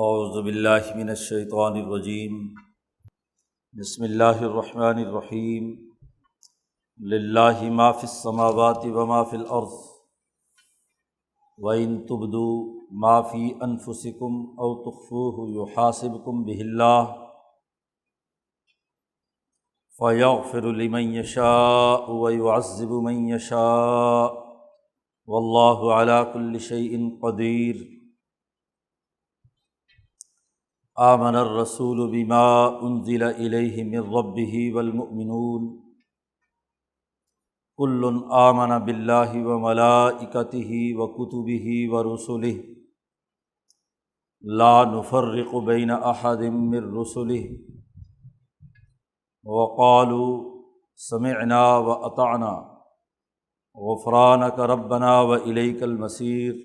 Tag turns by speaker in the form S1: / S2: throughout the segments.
S1: اعوذ باللہ من الشیطان الرجیم بسم اللہ الرحمن الرحیم للہ ما فی السماوات وما فی الارض وَإِن تُبْدُوا مَا فِي أَنفُسِكُمْ أَوْ تُخْفُوهُ يُحَاسِبْكُم بِهِ اللَّهُ فَيَغْفِرُ لِمَن يَشَاءُ وَيُعَذِّبُ مَن يَشَاءُ وَاللَّهُ عَلَى كُلِّ شَيْءٍ قَدِيرٌ آمَنَ الرَّسُولُ بِمَا أُنزِلَ إِلَيْهِ مِن رَّبِّهِ وَالْمُؤْمِنُونَ كُلٌّ آمَنَ بِاللَّهِ وَمَلَائِكَتِهِ وَكُتُبِهِ وَرُسُلِهِ لَا نُفَرِّقُ بَيْنَ أَحَدٍ مِّن رُّسُلِهِ وَقَالُوا سَمِعْنَا وَأَطَعْنَا غُفْرَانَكَ رَبَّنَا وَإِلَيْكَ الْمَصِيرُ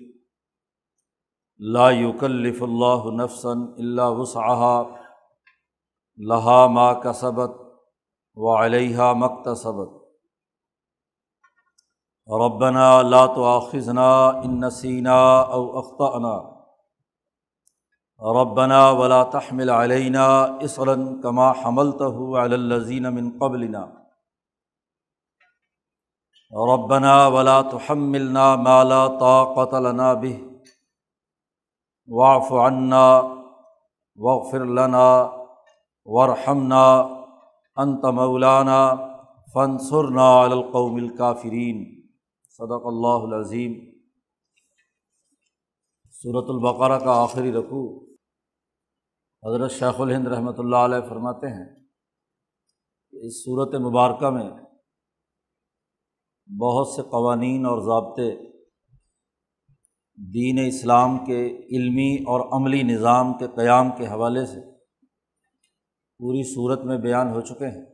S1: لا يكلف اللہ نفسا الا وسعها لها ما کسبت وعلیہا ما اکتسبت ربنا لا تؤاخذنا ان نسینا او اخطأنا ربنا ولا تحمل علینا اصرا كما حملته على الذین من قبلنا ربنا ولا تحملنا ما لا طاقة لنا به واعف عنا واغفر لنا وارحمنا انت مولانا فانصرنا علی القوم الکافرین صدق اللہ العظیم۔ سورۃ البقرہ کا آخری رکوع حضرت شیخ الہند رحمۃ اللہ علیہ فرماتے ہیں کہ اس سورۃ مبارکہ میں بہت سے قوانین اور ضابطے دین اسلام کے علمی اور عملی نظام کے قیام کے حوالے سے پوری صورت میں بیان ہو چکے ہیں۔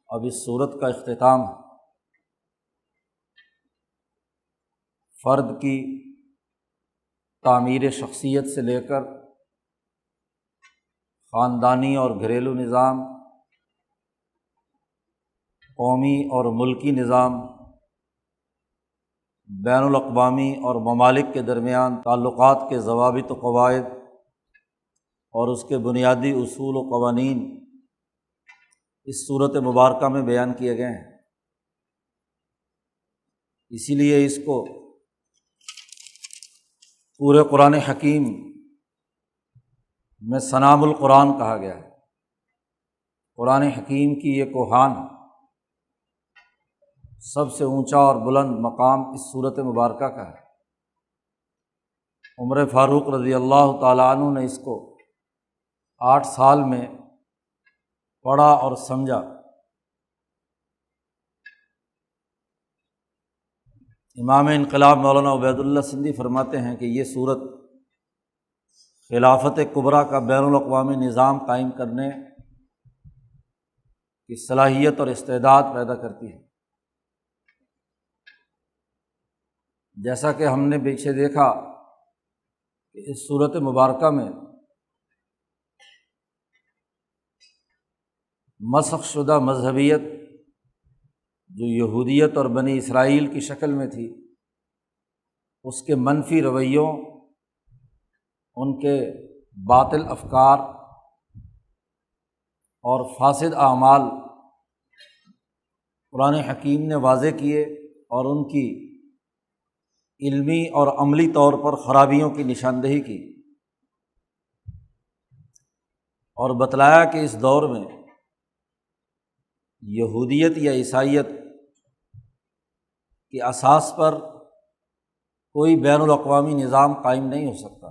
S1: اب اس صورت کا اختتام فرد کی تعمیر شخصیت سے لے کر خاندانی اور گھریلو نظام، قومی اور ملکی نظام، بین الاقوامی اور ممالک کے درمیان تعلقات کے ضوابط و قواعد اور اس کے بنیادی اصول و قوانین اس صورت مبارکہ میں بیان کیے گئے ہیں۔ اسی لیے اس کو پورے قرآن حکیم میں سنام القرآن کہا گیا ہے۔ قرآن حکیم کی یہ کوہان سب سے اونچا اور بلند مقام اس صورت مبارکہ کا ہے۔ عمر فاروق رضی اللہ تعالیٰ عنہ نے اس کو 8 سال میں پڑھا اور سمجھا۔ امام انقلاب مولانا عبید اللہ سندھی فرماتے ہیں کہ یہ صورت خلافت کبریٰ کا بین الاقوامی نظام قائم کرنے کی صلاحیت اور استعداد پیدا کرتی ہے۔ جیسا کہ ہم نے پیچھے دیکھا کہ اس صورت مبارکہ میں مسخ شدہ مذہبیت جو یہودیت اور بنی اسرائیل کی شکل میں تھی، اس کے منفی رویوں، ان کے باطل افکار اور فاسد اعمال قرآن حکیم نے واضح کیے اور ان کی علمی اور عملی طور پر خرابیوں کی نشاندہی کی، اور بتلایا کہ اس دور میں یہودیت یا عیسائیت کی اساس پر کوئی بین الاقوامی نظام قائم نہیں ہو سکتا۔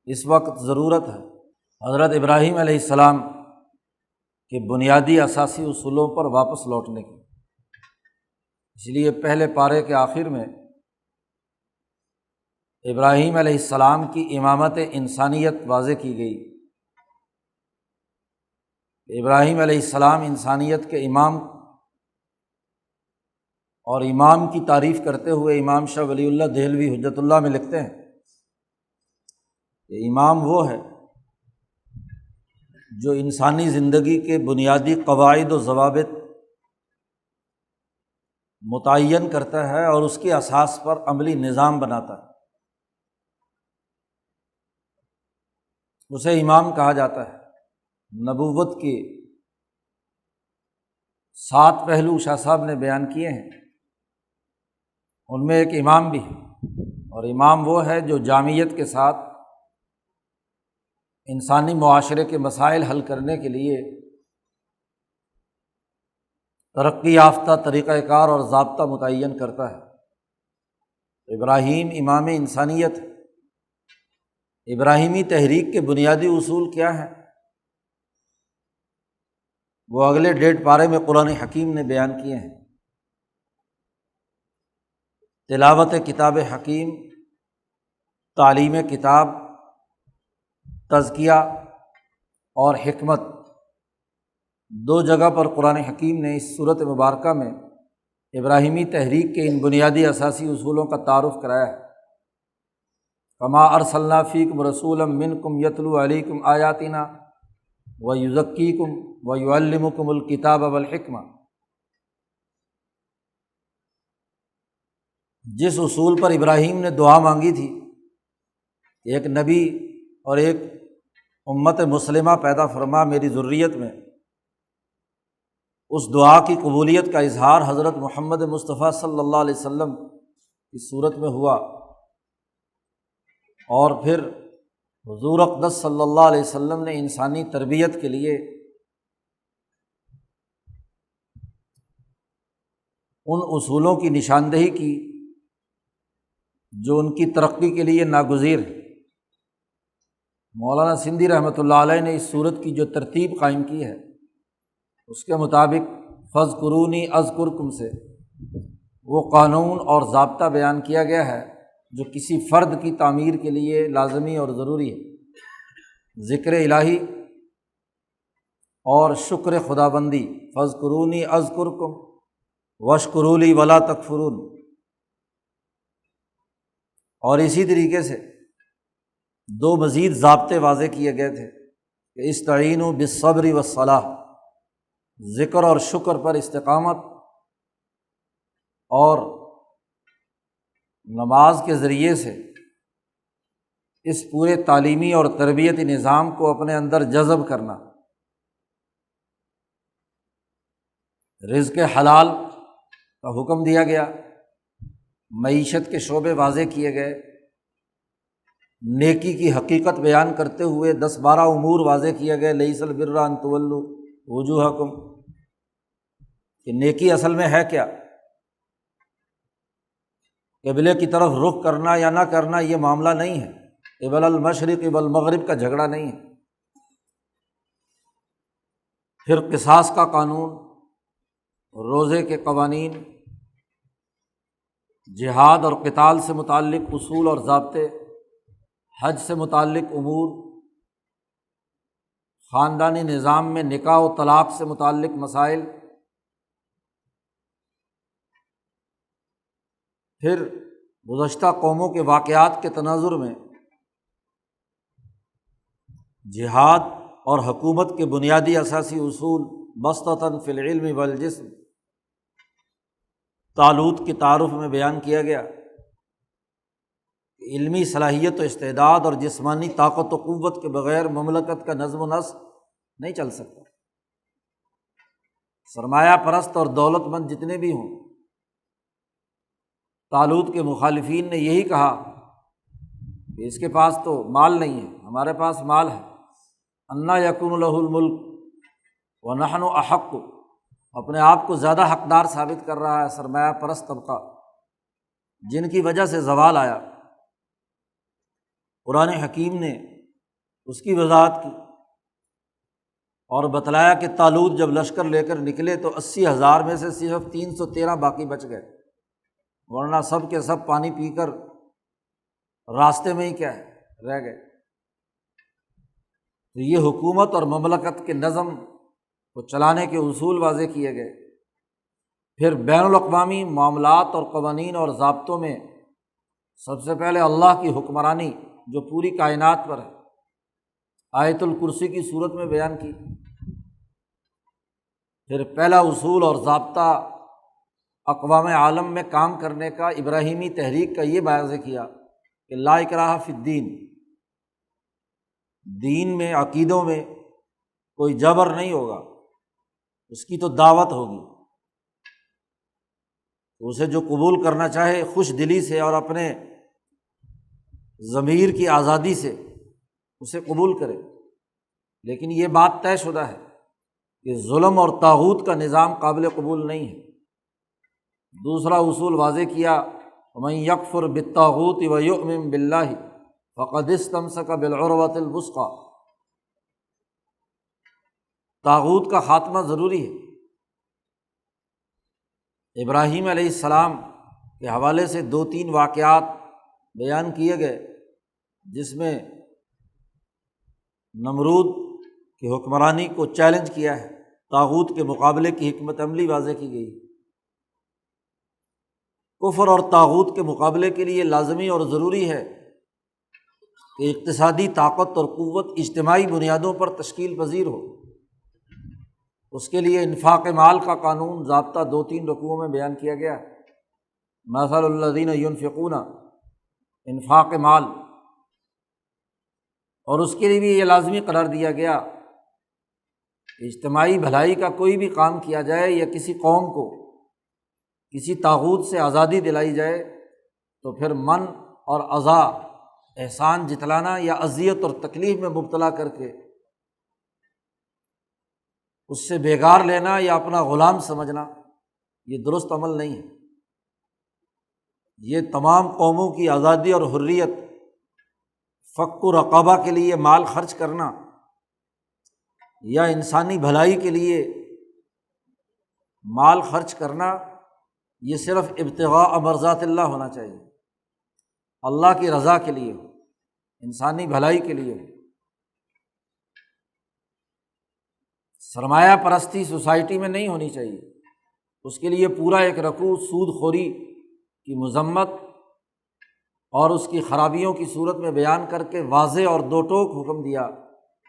S1: اس وقت ضرورت ہے حضرت ابراہیم علیہ السلام کے بنیادی اساسی اصولوں پر واپس لوٹنے کی۔ اس لیے پہلے پارے کے آخر میں ابراہیم علیہ السلام کی امامت انسانیت واضح کی گئی۔ ابراہیم علیہ السلام انسانیت کے امام، اور امام کی تعریف کرتے ہوئے امام شاہ ولی اللہ دہلوی حجت اللہ میں لکھتے ہیں کہ امام وہ ہے جو انسانی زندگی کے بنیادی قواعد و ضوابط متعین کرتا ہے اور اس کے اساس پر عملی نظام بناتا ہے۔ اسے امام کہا جاتا ہے۔ نبوت کے 7 پہلو شاہ صاحب نے بیان کیے ہیں، ان میں ایک امام بھی ہے، اور امام وہ ہے جو جامعیت کے ساتھ انسانی معاشرے کے مسائل حل کرنے کے لیے ترقی یافتہ طریقہ کار اور ضابطہ متعین کرتا ہے۔ ابراہیم امام انسانیت ہے۔ ابراہیمی تحریک کے بنیادی اصول کیا ہیں؟ وہ اگلے 1.5 پارے میں قرآن حکیم نے بیان کیے ہیں۔ تلاوت کتاب حکیم، تعلیم کتاب، تزکیہ اور حکمت، 2 جگہ پر قرآن حکیم نے اس صورت مبارکہ میں ابراہیمی تحریک کے ان بنیادی اساسی اصولوں کا تعارف کرایا ہے۔ کما ارسلنا فیکم رسولا منکم یتلو علیکم آیاتنا ویزکیکم ویعلمکم الکتاب والحکمہ۔ جس اصول پر ابراہیم نے دعا مانگی تھی کہ ایک نبی اور ایک امت مسلمہ پیدا فرما میری ذریت میں، اس دعا کی قبولیت کا اظہار حضرت محمد مصطفیٰ صلی اللہ علیہ وسلم کی صورت میں ہوا، اور پھر حضور اقدس صلی اللہ علیہ وسلم نے انسانی تربیت کے لیے ان اصولوں کی نشاندہی کی جو ان کی ترقی کے لیے ناگزیر ہے۔ مولانا سندھی رحمۃ اللہ علیہ نے اس صورت کی جو ترتیب قائم کی ہے اس کے مطابق فاذکرونی اذکرکم سے وہ قانون اور ضابطہ بیان کیا گیا ہے جو کسی فرد کی تعمیر کے لیے لازمی اور ضروری ہے۔ ذکر الہی اور شکر خدابندی، فاذکرونی اذکرکم واشکروا لی ولا تکفرون۔ اور اسی طریقے سے 2 مزید ضابطے واضح کیے گئے تھے کہ استعینوا بالصبر والصلاۃ، ذکر اور شکر پر استقامت اور نماز کے ذریعے سے اس پورے تعلیمی اور تربیتی نظام کو اپنے اندر جذب کرنا۔ رزق حلال کا حکم دیا گیا، معیشت کے شعبے واضح کیے گئے، نیکی کی حقیقت بیان کرتے ہوئے 10-12 امور واضح کیے گئے، لیس البر ان تولوا وجوہکم، کہ نیکی اصل میں ہے کیا؟ قبلے کی طرف رخ کرنا یا نہ کرنا یہ معاملہ نہیں ہے، قبل المشرق والمغرب کا جھگڑا نہیں ہے۔ پھر قصاص کا قانون، روزے کے قوانین، جہاد اور قتال سے متعلق اصول اور ضابطے، حج سے متعلق امور، خاندانی نظام میں نکاح و طلاق سے متعلق مسائل، پھر گزشتہ قوموں کے واقعات کے تناظر میں جہاد اور حکومت کے بنیادی اساسی اصول بسطۃً فی العلم والجسم، طالوت کے تعارف میں بیان کیا گیا کہ علمی صلاحیت و استعداد اور جسمانی طاقت و قوت کے بغیر مملکت کا نظم و نسق نہیں چل سکتا۔ سرمایہ پرست اور دولت مند جتنے بھی ہوں، طالوت کے مخالفین نے یہی کہا کہ اس کے پاس تو مال نہیں ہے، ہمارے پاس مال ہے، انا یکون لہ الملک ونحن احق، اپنے آپ کو زیادہ حقدار ثابت کر رہا ہے سرمایہ پرست طبقہ، جن کی وجہ سے زوال آیا۔ قرآن حکیم نے اس کی وضاحت کی اور بتلایا کہ طالوت جب لشکر لے کر نکلے تو 80,000 میں سے صرف 313 باقی بچ گئے، ورنہ سب کے سب پانی پی کر راستے میں ہی کیا ہے رہ گئے۔ تو یہ حکومت اور مملکت کے نظم کو چلانے کے اصول واضح کیے گئے۔ پھر بین الاقوامی معاملات اور قوانین اور ضابطوں میں سب سے پہلے اللہ کی حکمرانی جو پوری کائنات پر ہے، آیت الکرسی کی صورت میں بیان کی۔ پھر پہلا اصول اور ضابطہ اقوام عالم میں کام کرنے کا ابراہیمی تحریک کا یہ واضح کیا کہ لا اکراہ فی الدین، دین میں، عقیدوں میں کوئی جبر نہیں ہوگا، اس کی تو دعوت ہوگی، اسے جو قبول کرنا چاہے خوش دلی سے اور اپنے ضمیر کی آزادی سے اسے قبول کرے۔ لیکن یہ بات طے شدہ ہے کہ ظلم اور طاغوت کا نظام قابل قبول نہیں ہے۔ دوسرا اصول واضح کیا، وَمَن يَكْفُرْ بِالطَّاغُوتِ وَيُؤْمِن بِاللَّهِ فَقَدِ اسْتَمْسَكَ بِالْعُرْوَةِ الْوُثْقَىٰ۔ طاغوت کا خاتمہ ضروری ہے۔ ابراہیم علیہ السلام کے حوالے سے 2-3 واقعات بیان کیے گئے، جس میں نمرود کی حکمرانی کو چیلنج کیا ہے، طاغوت کے مقابلے کی حکمت عملی واضح کی گئی۔ کفر اور طاغوت کے مقابلے کے لیے لازمی اور ضروری ہے کہ اقتصادی طاقت اور قوت اجتماعی بنیادوں پر تشکیل پذیر ہو۔ اس کے لیے انفاق مال کا قانون ضابطہ 2-3 رکوعوں میں بیان کیا گیا ہے۔ مثل الذین ينفقون، انفاق مال، اور اس کے لیے بھی یہ لازمی قرار دیا گیا کہ اجتماعی بھلائی کا کوئی بھی کام کیا جائے یا کسی قوم کو کسی طاغوت سے آزادی دلائی جائے تو پھر من اور اذی، احسان جتلانا یا اذیت اور تکلیف میں مبتلا کر کے اس سے بیگار لینا یا اپنا غلام سمجھنا، یہ درست عمل نہیں ہے۔ یہ تمام قوموں کی آزادی اور حریت، فک و رقابہ کے لیے مال خرچ کرنا یا انسانی بھلائی کے لیے مال خرچ کرنا، یہ صرف ابتغاء مرضات اللہ ہونا چاہیے، اللہ کی رضا کے لیے ہو، انسانی بھلائی کے لیے ہو۔ سرمایہ پرستی سوسائٹی میں نہیں ہونی چاہیے۔ اس کے لیے پورا ایک رکوع سود خوری کی مذمت اور اس کی خرابیوں کی صورت میں بیان کر کے واضح اور دو ٹوک حکم دیا،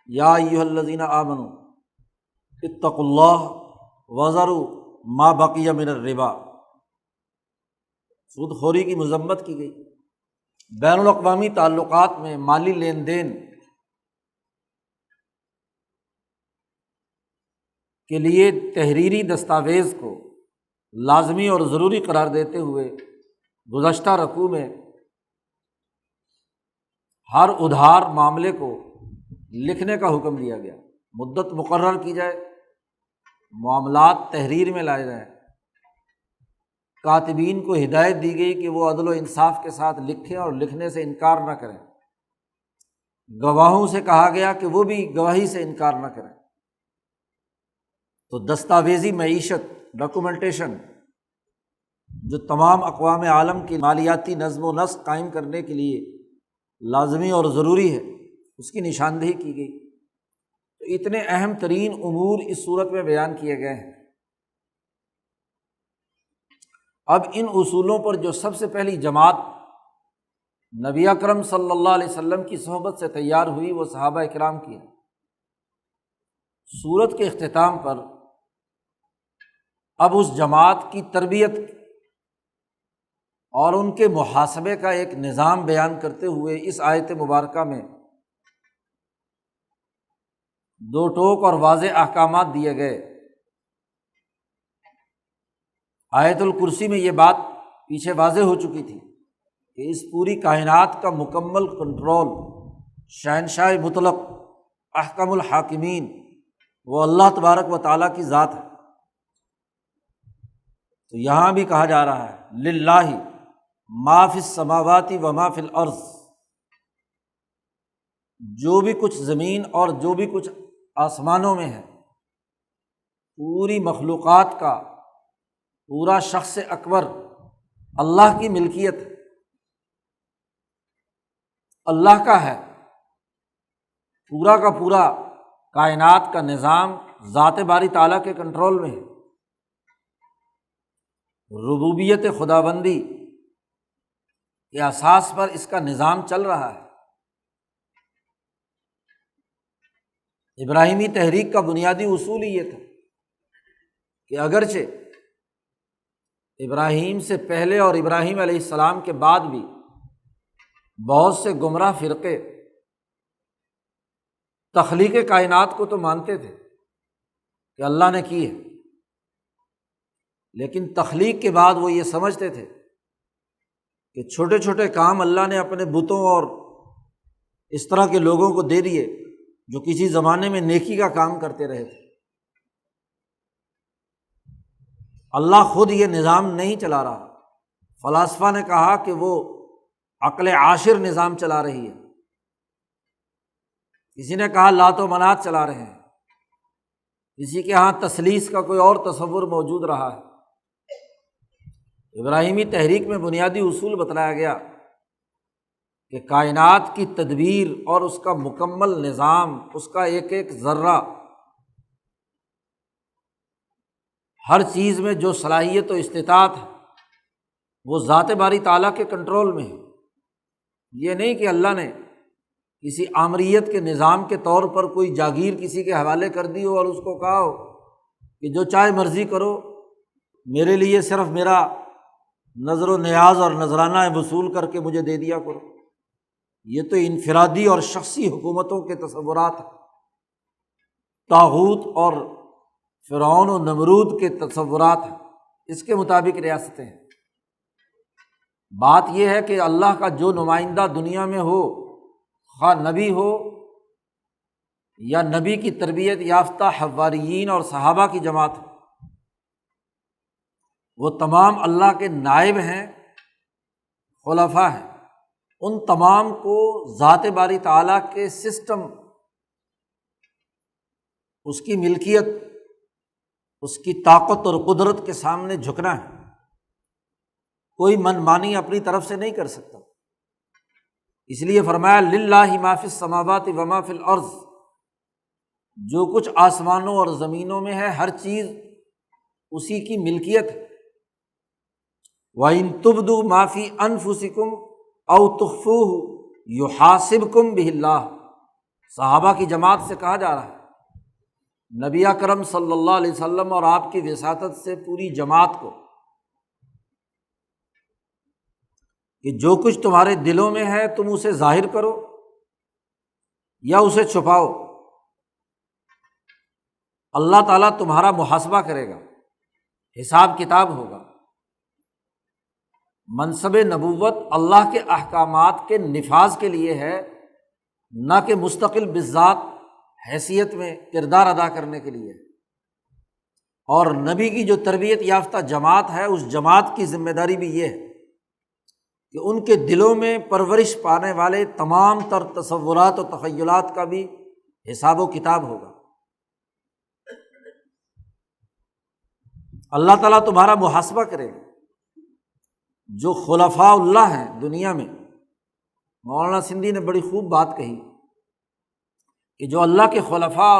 S1: یا ایھا الذین آمنوا اتقوا اللہ وذروا ما بقی من الربا۔ سود خوری کی مذمت کی گئی۔ بین الاقوامی تعلقات میں مالی لین دین کے لیے تحریری دستاویز کو لازمی اور ضروری قرار دیتے ہوئے گزشتہ رکوع میں ہر ادھار معاملے کو لکھنے کا حکم دیا گیا، مدت مقرر کی جائے، معاملات تحریر میں لائے جائیں، کاتبین کو ہدایت دی گئی کہ وہ عدل و انصاف کے ساتھ لکھیں اور لکھنے سے انکار نہ کریں، گواہوں سے کہا گیا کہ وہ بھی گواہی سے انکار نہ کریں۔ تو دستاویزی معیشت، ڈاکومنٹیشن، جو تمام اقوام عالم کی مالیاتی نظم و نسق قائم کرنے کے لیے لازمی اور ضروری ہے، اس کی نشاندہی کی گئی۔ تو اتنے اہم ترین امور اس صورت میں بیان کیے گئے ہیں۔ اب ان اصولوں پر جو سب سے پہلی جماعت نبی اکرم صلی اللہ علیہ وسلم کی صحبت سے تیار ہوئی وہ صحابہ کرام کی ہے۔ سورت کے اختتام پر اب اس جماعت کی تربیت اور ان کے محاسبے کا ایک نظام بیان کرتے ہوئے اس آیت مبارکہ میں دو ٹوک اور واضح احکامات دیے گئے۔ آیت الکرسی میں یہ بات پیچھے واضح ہو چکی تھی کہ اس پوری کائنات کا مکمل کنٹرول شہنشاہ مطلق احکم الحاکمین وہ اللہ تبارک و تعالیٰ کی ذات ہے۔ تو یہاں بھی کہا جا رہا ہے للہ ما فی السماوات و ما فی الارض، جو بھی کچھ زمین اور جو بھی کچھ آسمانوں میں ہے، پوری مخلوقات کا پورا شخص اکبر اللہ کی ملکیت ہے، اللہ کا ہے۔ پورا کا پورا کائنات کا نظام ذات باری تعالیٰ کے کنٹرول میں ہے۔ ربوبیت خداوندی کے اساس پر اس کا نظام چل رہا ہے۔ ابراہیمی تحریک کا بنیادی اصول ہی یہ تھا کہ اگرچہ ابراہیم سے پہلے اور ابراہیم علیہ السلام کے بعد بھی بہت سے گمراہ فرقے تخلیق کائنات کو تو مانتے تھے کہ اللہ نے کی ہے، لیکن تخلیق کے بعد وہ یہ سمجھتے تھے کہ چھوٹے چھوٹے کام اللہ نے اپنے بتوں اور اس طرح کے لوگوں کو دے دیے جو کسی زمانے میں نیکی کا کام کرتے رہے تھے۔ اللہ خود یہ نظام نہیں چلا رہا، فلاسفہ نے کہا کہ وہ عقل عاشر نظام چلا رہی ہے، کسی نے کہا لات و منات چلا رہے ہیں، کسی کے ہاں تثلیث کا کوئی اور تصور موجود رہا ہے۔ ابراہیمی تحریک میں بنیادی اصول بتلایا گیا کہ کائنات کی تدبیر اور اس کا مکمل نظام، اس کا ایک ایک ذرہ، ہر چیز میں جو صلاحیت و استطاعت ہے وہ ذات باری تعالیٰ کے کنٹرول میں ہے۔ یہ نہیں کہ اللہ نے کسی آمریت کے نظام کے طور پر کوئی جاگیر کسی کے حوالے کر دی ہو اور اس کو کہا ہو کہ جو چاہے مرضی کرو، میرے لیے صرف میرا نظر و نیاز اور نذرانہ وصول کر کے مجھے دے دیا کرو۔ یہ تو انفرادی اور شخصی حکومتوں کے تصورات ہیں، طاغوت اور فرعون و نمرود کے تصورات ہیں، اس کے مطابق ریاستیں ہیں۔ بات یہ ہے کہ اللہ کا جو نمائندہ دنیا میں ہو، خواہ نبی ہو یا نبی کی تربیت یافتہ حواریین اور صحابہ کی جماعت ہو، وہ تمام اللہ کے نائب ہیں، خلفاء ہیں۔ ان تمام کو ذات باری تعالیٰ کے سسٹم، اس کی ملکیت، اس کی طاقت اور قدرت کے سامنے جھکنا ہے۔ کوئی من مانی اپنی طرف سے نہیں کر سکتا۔ اس لیے فرمایا للہ ما فی السماوات وما فی الارض، جو کچھ آسمانوں اور زمینوں میں ہے ہر چیز اسی کی ملکیت ہے۔ وَإِن تُبْدُوا مَا فِي أَنفُسِكُمْ أَوْ تُخْفُوهُ يُحَاسِبْكُم بِهِ اللَّهُ۔ صحابہ کی جماعت سے کہا جا رہا ہے، نبی اکرم صلی اللہ علیہ وسلم اور آپ کی وساطت سے پوری جماعت کو، کہ جو کچھ تمہارے دلوں میں ہے تم اسے ظاہر کرو یا اسے چھپاؤ، اللہ تعالیٰ تمہارا محاسبہ کرے گا، حساب کتاب ہوگا۔ منصب نبوت اللہ کے احکامات کے نفاذ کے لیے ہے، نہ کہ مستقل بذات حیثیت میں کردار ادا کرنے کے لیے۔ اور نبی کی جو تربیت یافتہ جماعت ہے، اس جماعت کی ذمہ داری بھی یہ ہے کہ ان کے دلوں میں پرورش پانے والے تمام تر تصورات و تخیلات کا بھی حساب و کتاب ہوگا۔ اللہ تعالیٰ تمہارا محاسبہ کرے گا۔ جو خلفاء اللہ ہیں دنیا میں، مولانا سندھی نے بڑی خوب بات کہی کہ جو اللہ کے خلفاء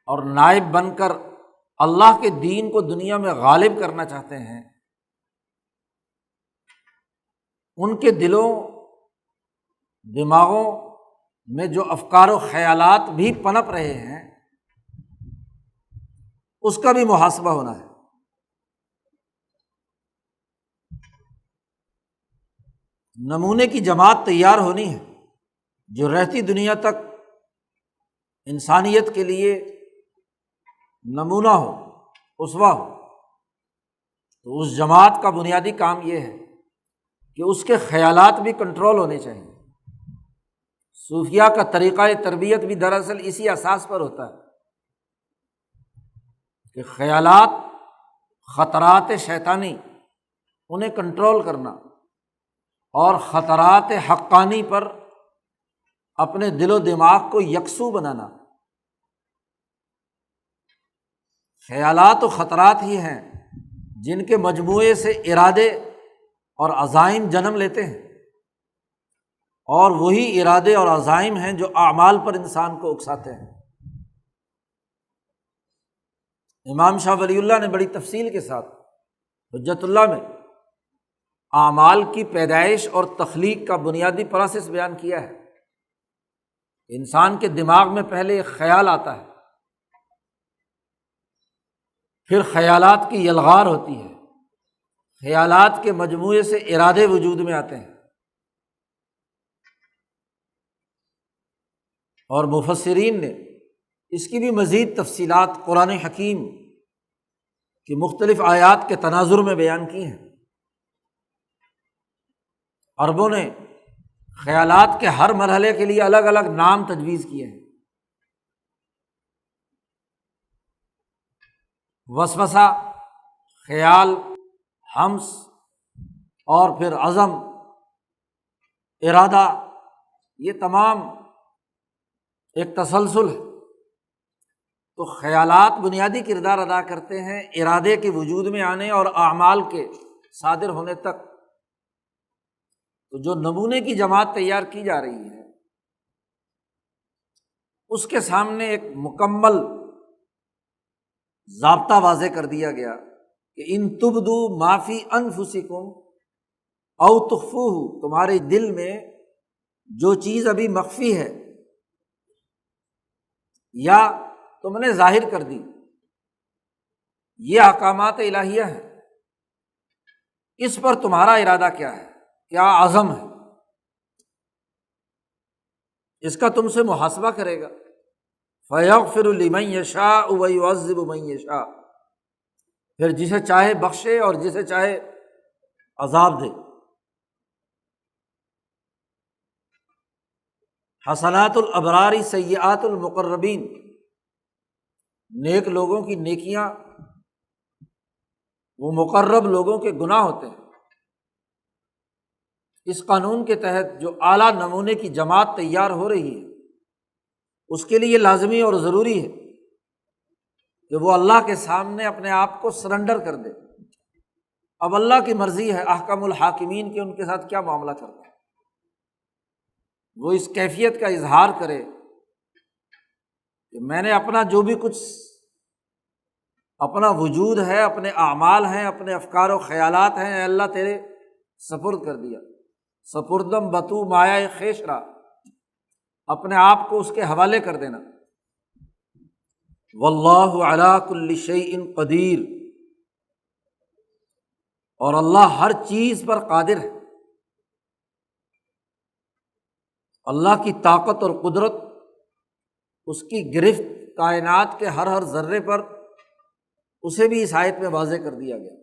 S1: اور نائب بن کر اللہ کے دین کو دنیا میں غالب کرنا چاہتے ہیں، ان کے دلوں دماغوں میں جو افکار و خیالات بھی پنپ رہے ہیں، اس کا بھی محاسبہ ہونا ہے۔ نمونے کی جماعت تیار ہونی ہے جو رہتی دنیا تک انسانیت کے لیے نمونہ ہو، اسوہ ہو۔ تو اس جماعت کا بنیادی کام یہ ہے کہ اس کے خیالات بھی کنٹرول ہونے چاہیے۔ صوفیہ کا طریقہ تربیت بھی دراصل اسی اساس پر ہوتا ہے کہ خیالات، خطرات شیطانی، انہیں کنٹرول کرنا اور خطرات حقانی پر اپنے دل و دماغ کو یکسو بنانا۔ خیالات و خطرات ہی ہیں جن کے مجموعے سے ارادے اور عزائم جنم لیتے ہیں، اور وہی ارادے اور عزائم ہیں جو اعمال پر انسان کو اکساتے ہیں۔ امام شاہ ولی اللہ نے بڑی تفصیل کے ساتھ حجت اللہ میں اعمال کی پیدائش اور تخلیق کا بنیادی پروسیس بیان کیا ہے۔ انسان کے دماغ میں پہلے ایک خیال آتا ہے، پھر خیالات کی یلغار ہوتی ہے، خیالات کے مجموعے سے ارادے وجود میں آتے ہیں، اور مفسرین نے اس کی بھی مزید تفصیلات قرآن حکیم کی مختلف آیات کے تناظر میں بیان کی ہیں۔ عربوں نے خیالات کے ہر مرحلے کے لیے الگ الگ نام تجویز کیے ہیں۔ وسوسہ، خیال، ہمس، اور پھر عزم، ارادہ، یہ تمام ایک تسلسل ہے۔ تو خیالات بنیادی کردار ادا کرتے ہیں ارادے کے وجود میں آنے اور اعمال کے صادر ہونے تک۔ تو جو نمونے کی جماعت تیار کی جا رہی ہے اس کے سامنے ایک مکمل ضابطہ واضح کر دیا گیا کہ ان تبدو ما فی انفسکم او تخفوہ، تمہارے دل میں جو چیز ابھی مخفی ہے یا تم نے ظاہر کر دی، یہ احکامات الہیہ ہیں، اس پر تمہارا ارادہ کیا ہے، کیا عزم ہے، اس کا تم سے محاسبہ کرے گا۔ فَيَغْفِرُ لِمَن يَشَاءُ وَيُعَذِّبُ مَن يَشَاءُ، پھر جسے چاہے بخشے اور جسے چاہے عذاب دے۔ حسنات الابرار سیئات المقربین، نیک لوگوں کی نیکیاں وہ مقرب لوگوں کے گناہ ہوتے ہیں۔ اس قانون کے تحت جو اعلیٰ نمونے کی جماعت تیار ہو رہی ہے اس کے لیے یہ لازمی اور ضروری ہے کہ وہ اللہ کے سامنے اپنے آپ کو سرنڈر کر دے۔ اب اللہ کی مرضی ہے احکم الحاکمین کہ ان کے ساتھ کیا معاملہ کرتا ہے، وہ اس کیفیت کا اظہار کرے کہ میں نے اپنا جو بھی کچھ اپنا وجود ہے، اپنے اعمال ہیں، اپنے افکار و خیالات ہیں، اے اللہ تیرے سپرد کر دیا۔ سپردم بتو مایہ خیشرا، اپنے آپ کو اس کے حوالے کر دینا۔ واللہ علی کل شیء قدیر، اور اللہ ہر چیز پر قادر ہے۔ اللہ کی طاقت اور قدرت، اس کی گرفت کائنات کے ہر ذرے پر، اسے بھی اس آیت میں واضح کر دیا گیا۔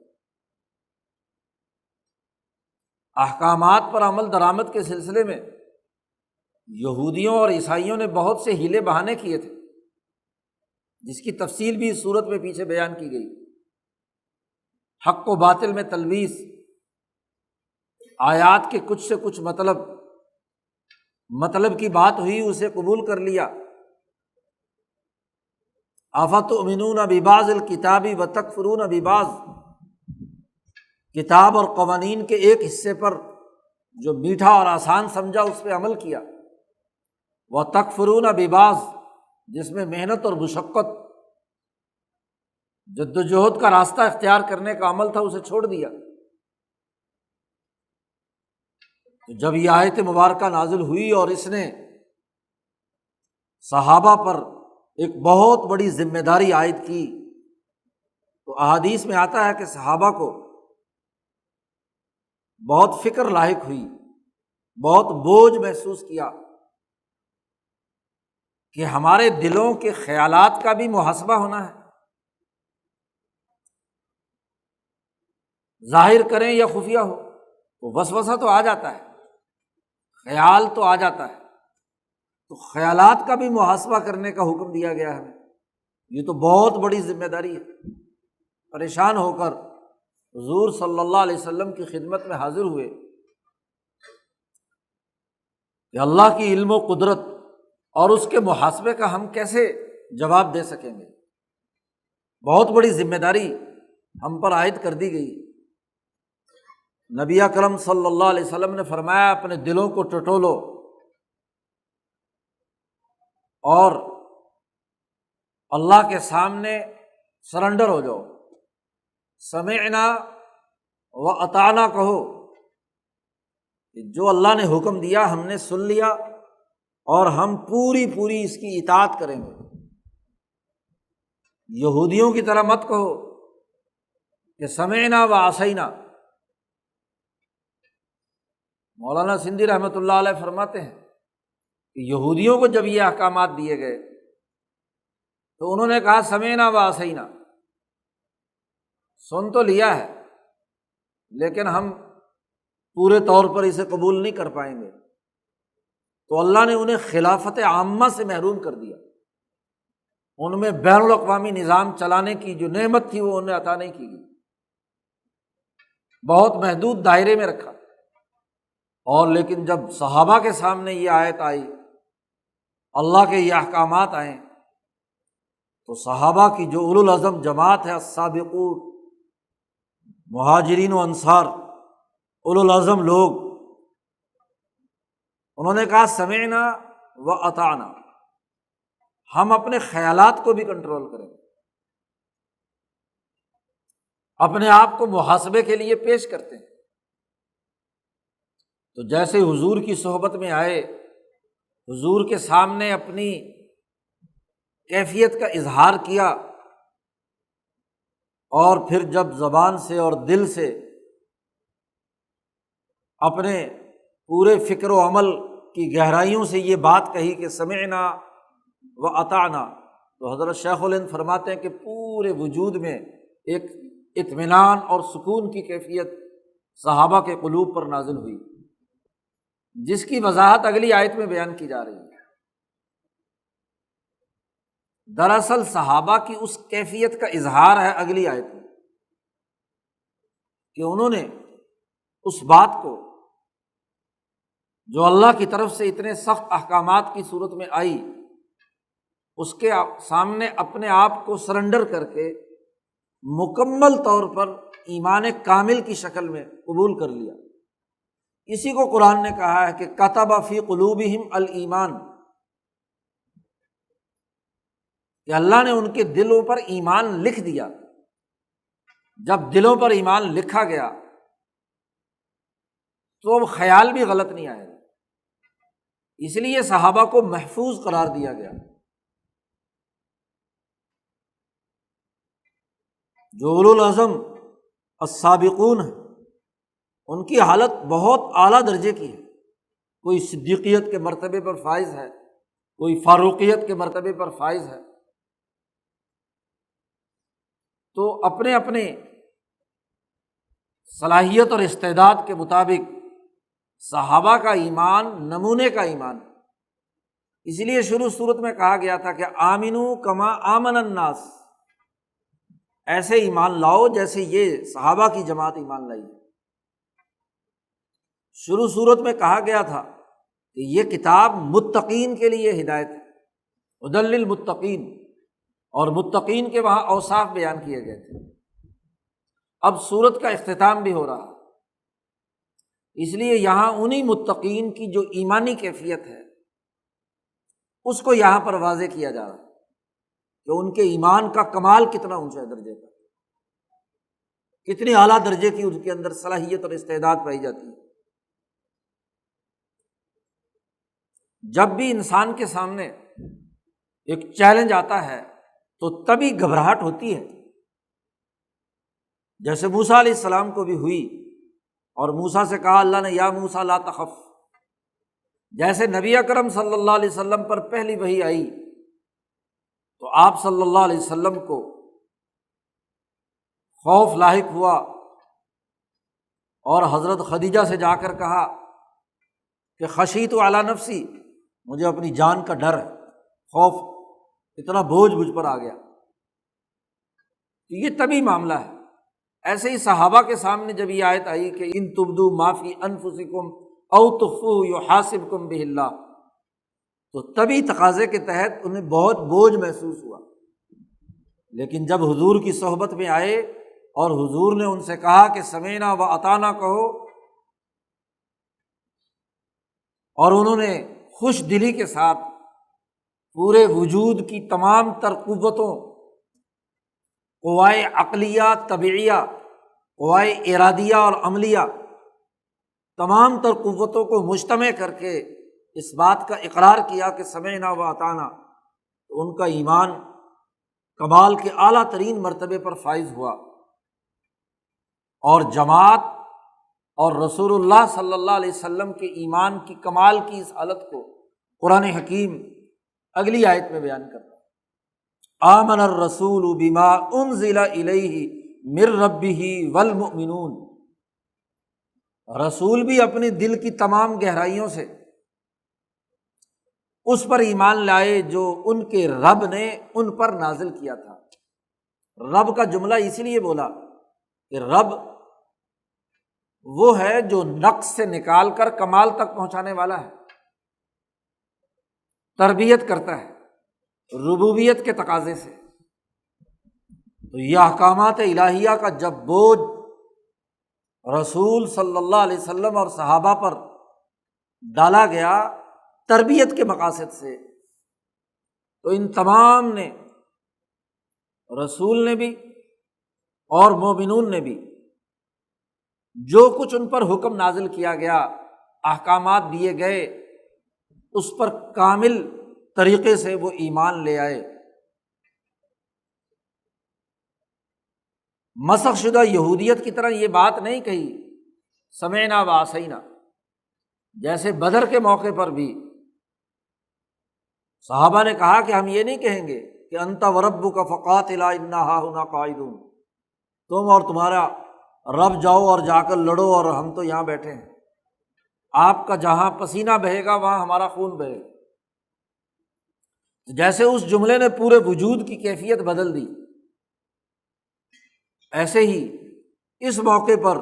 S1: احکامات پر عمل درآمد کے سلسلے میں یہودیوں اور عیسائیوں نے بہت سے ہیلے بہانے کیے تھے، جس کی تفصیل بھی اس صورت میں پیچھے بیان کی گئی۔ حق و باطل میں تلبیس، آیات کے کچھ سے کچھ مطلب کی بات ہوئی اسے قبول کر لیا۔ افتؤمنون ببعض الکتاب وتکفرون ببعض، کتاب اور قوانین کے ایک حصے پر جو میٹھا اور آسان سمجھا اس پہ عمل کیا، وتکفرون ببعض جس میں محنت اور مشقت، جدوجہد کا راستہ اختیار کرنے کا عمل تھا، اسے چھوڑ دیا۔ تو جب یہ آیت مبارکہ نازل ہوئی اور اس نے صحابہ پر ایک بہت بڑی ذمہ داری عائد کی، تو احادیث میں آتا ہے کہ صحابہ کو بہت فکر لاحق ہوئی، بہت بوجھ محسوس کیا کہ ہمارے دلوں کے خیالات کا بھی محاسبہ ہونا ہے، ظاہر کریں یا خفیہ ہو۔ تو وسوسہ تو آ جاتا ہے، خیال تو آ جاتا ہے، تو خیالات کا بھی محاسبہ کرنے کا حکم دیا گیا ہے۔ یہ تو بہت بڑی ذمہ داری ہے۔ پریشان ہو کر حضور صلی اللہ علیہ وسلم کی خدمت میں حاضر ہوئے کہ اللہ کی علم و قدرت اور اس کے محاسبے کا ہم کیسے جواب دے سکیں گے؟ بہت بڑی ذمہ داری ہم پر عائد کر دی گئی۔ نبی اکرم صلی اللہ علیہ وسلم نے فرمایا اپنے دلوں کو ٹٹولو اور اللہ کے سامنے سرنڈر ہو جاؤ، سمعنا و اطعنا کہو کہ جو اللہ نے حکم دیا ہم نے سن لیا اور ہم پوری اس کی اطاعت کریں گے۔ یہودیوں کی طرح مت کہو کہ سمعنا و عصینا۔ مولانا سندھی رحمۃ اللہ علیہ فرماتے ہیں کہ یہودیوں کو جب یہ احکامات دیے گئے تو انہوں نے کہا سمعنا و عصینا، سن تو لیا ہے لیکن ہم پورے طور پر اسے قبول نہیں کر پائیں گے، تو اللہ نے انہیں خلافت عامہ سے محروم کر دیا، ان میں بین الاقوامی نظام چلانے کی جو نعمت تھی وہ انہیں عطا نہیں کی گئی، بہت محدود دائرے میں رکھا۔ اور لیکن جب صحابہ کے سامنے یہ آیت آئی، اللہ کے یہ احکامات آئیں، تو صحابہ کی جو اولو العزم جماعت ہے، السابقون، مہاجرین و انصار، اولو العزم لوگ، انہوں نے کہا سمعنا و اطعنا، ہم اپنے خیالات کو بھی کنٹرول کریں، اپنے آپ کو محاسبے کے لیے پیش کرتے ہیں۔ تو جیسے حضور کی صحبت میں آئے، حضور کے سامنے اپنی کیفیت کا اظہار کیا، اور پھر جب زبان سے اور دل سے اپنے پورے فکر و عمل کی گہرائیوں سے یہ بات کہی کہ سمعنا و اطعنا، تو حضرت شیخ الہند فرماتے ہیں کہ پورے وجود میں ایک اطمینان اور سکون کی کیفیت صحابہ کے قلوب پر نازل ہوئی، جس کی وضاحت اگلی آیت میں بیان کی جا رہی ہے۔ دراصل صحابہ کی اس کیفیت کا اظہار ہے اگلی آیت میں کہ انہوں نے اس بات کو جو اللہ کی طرف سے اتنے سخت احکامات کی صورت میں آئی، اس کے سامنے اپنے آپ کو سرنڈر کر کے مکمل طور پر ایمان کامل کی شکل میں قبول کر لیا۔ اسی کو قرآن نے کہا ہے کہ کتب فی قلوبہم الایمان، کہ اللہ نے ان کے دلوں پر ایمان لکھ دیا۔ جب دلوں پر ایمان لکھا گیا تو اب خیال بھی غلط نہیں آئے گا، اس لیے صحابہ کو محفوظ قرار دیا گیا۔ جو اولو العزم السابقون ہیں ان کی حالت بہت اعلیٰ درجے کی ہے، کوئی صدیقیت کے مرتبے پر فائز ہے، کوئی فاروقیت کے مرتبے پر فائز ہے۔ تو اپنے اپنے صلاحیت اور استعداد کے مطابق صحابہ کا ایمان نمونے کا ایمان، اس لیے شروع صورت میں کہا گیا تھا کہ آمنو کما آمن الناس، ایسے ایمان لاؤ جیسے یہ صحابہ کی جماعت ایمان لائی۔ شروع صورت میں کہا گیا تھا کہ یہ کتاب متقین کے لیے ہدایت ہے، ہدی للمتقین، اور متقین کے وہاں اوصاف بیان کیے گئے تھے۔ اب سورت کا اختتام بھی ہو رہا ہے، اس لیے یہاں انہی متقین کی جو ایمانی کیفیت ہے اس کو یہاں پر واضح کیا جا رہا ہے کہ ان کے ایمان کا کمال کتنا اونچا درجے کا، کتنی اعلیٰ درجے کی ان کے اندر صلاحیت اور استعداد پائی جاتی ہے۔ جب بھی انسان کے سامنے ایک چیلنج آتا ہے تو تبھی گھبراہٹ ہوتی ہے، جیسے موسیٰ علیہ السلام کو بھی ہوئی، اور موسیٰ سے کہا اللہ نے یا موسیٰ لا تخف۔ جیسے نبی اکرم صلی اللہ علیہ وسلم پر پہلی وحی آئی تو آپ صلی اللہ علیہ وسلم کو خوف لاحق ہوا، اور حضرت خدیجہ سے جا کر کہا کہ خشیت علی نفسی، مجھے اپنی جان کا ڈر ہے، خوف، اتنا بوجھ مجھ پر آ گیا۔ یہ تبھی معاملہ ہے۔ ایسے ہی صحابہ کے سامنے جب یہ آیت آئی کہ ان تبدو ما فی انفسکم او تخفوہ یحاسبکم بہ اللہ، تو تبھی تقاضے کے تحت انہیں بہت بوجھ محسوس ہوا۔ لیکن جب حضور کی صحبت میں آئے اور حضور نے ان سے کہا کہ سمعنا و اطعنا کہو، اور انہوں نے خوش دلی کے ساتھ پورے وجود کی تمام تر قوتوں، قوائے عقلیہ، طبعیہ، قوائے ارادیہ اور عملیہ، تمام تر قوتوں کو مجتمع کر کے اس بات کا اقرار کیا کہ سمعنا و اطعنا، تو ان کا ایمان کمال کے اعلیٰ ترین مرتبے پر فائز ہوا، اور جماعت اور رسول اللہ صلی اللہ علیہ وسلم کے ایمان کی کمال کی اس حالت کو قرآن حکیم اگلی آیت میں بیان کرتا ہے، آمن الرسول بما انزل الیہ من ربہ والمؤمنون، رسول بھی اپنے دل کی تمام گہرائیوں سے اس پر ایمان لائے جو ان کے رب نے ان پر نازل کیا تھا۔ رب کا جملہ اس لیے بولا کہ رب وہ ہے جو نقص سے نکال کر کمال تک پہنچانے والا ہے، تربیت کرتا ہے ربوبیت کے تقاضے سے۔ تو یہ احکامات الہیہ کا جب بوجھ رسول صلی اللہ علیہ وسلم اور صحابہ پر ڈالا گیا تربیت کے مقاصد سے، تو ان تمام نے، رسول نے بھی اور مومنون نے بھی، جو کچھ ان پر حکم نازل کیا گیا، احکامات دیے گئے، اس پر کامل طریقے سے وہ ایمان لے آئے۔ مسخ شدہ یہودیت کی طرح یہ بات نہیں کہی سمعنا وعصینا، جیسے بدر کے موقع پر بھی صحابہ نے کہا کہ ہم یہ نہیں کہیں گے کہ انت وربک فقاتلا انا ہاہنا قاعدون، تم اور تمہارا رب جاؤ اور جا کر لڑو اور ہم تو یہاں بیٹھے ہیں۔ آپ کا جہاں پسینہ بہے گا وہاں ہمارا خون بہے گا۔ جیسے اس جملے نے پورے وجود کی کیفیت بدل دی، ایسے ہی اس موقع پر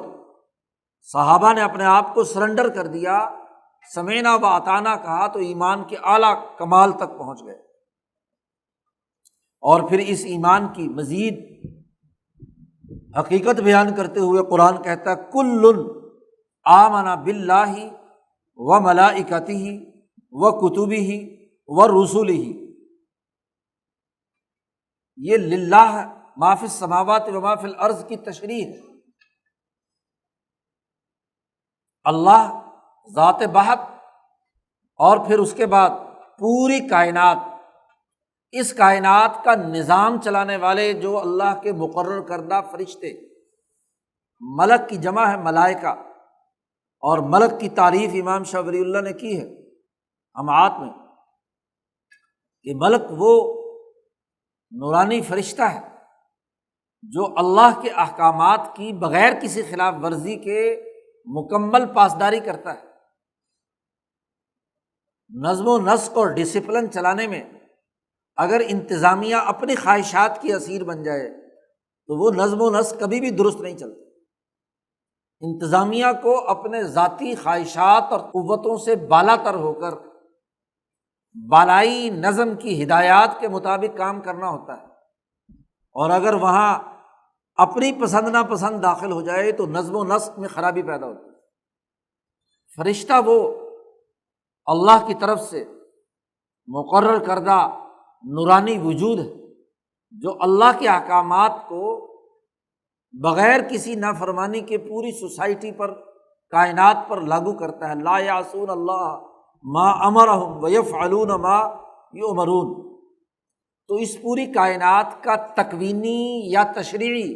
S1: صحابہ نے اپنے آپ کو سرنڈر کر دیا، سمعنا و اطعنا کہا تو ایمان کے اعلیٰ کمال تک پہنچ گئے۔ اور پھر اس ایمان کی مزید حقیقت بیان کرتے ہوئے قرآن کہتا ہے کل آمن باللہ و ملائکتہ و کتبہ و رسلہ، یہ للہ ما فی السماوات و ما فی الارض کی تشریح ہے۔ اللہ ذات بحق، اور پھر اس کے بعد پوری کائنات، اس کائنات کا نظام چلانے والے جو اللہ کے مقرر کردہ فرشتے، ملک کی جمع ہے ملائکہ، اور ملک کی تعریف امام شاہ ولی اللہ نے کی ہے ہمعات میں کہ ملک وہ نورانی فرشتہ ہے جو اللہ کے احکامات کی بغیر کسی خلاف ورزی کے مکمل پاسداری کرتا ہے۔ نظم و نسق اور ڈسپلن چلانے میں اگر انتظامیہ اپنی خواہشات کی اسیر بن جائے تو وہ نظم و نسق کبھی بھی درست نہیں چلتا۔ انتظامیہ کو اپنے ذاتی خواہشات اور قوتوں سے بالا تر ہو کر بالائی نظم کی ہدایات کے مطابق کام کرنا ہوتا ہے، اور اگر وہاں اپنی پسند ناپسند داخل ہو جائے تو نظم و نسق میں خرابی پیدا ہوتی ہے۔ فرشتہ وہ اللہ کی طرف سے مقرر کردہ نورانی وجود ہے جو اللہ کے احکامات کو بغیر کسی نافرمانی کے پوری سوسائٹی پر، کائنات پر لاگو کرتا ہے۔ لا یعصون اللہ ما امرہم ویفعلون ما یؤمرون۔ تو اس پوری کائنات کا تکوینی یا تشریعی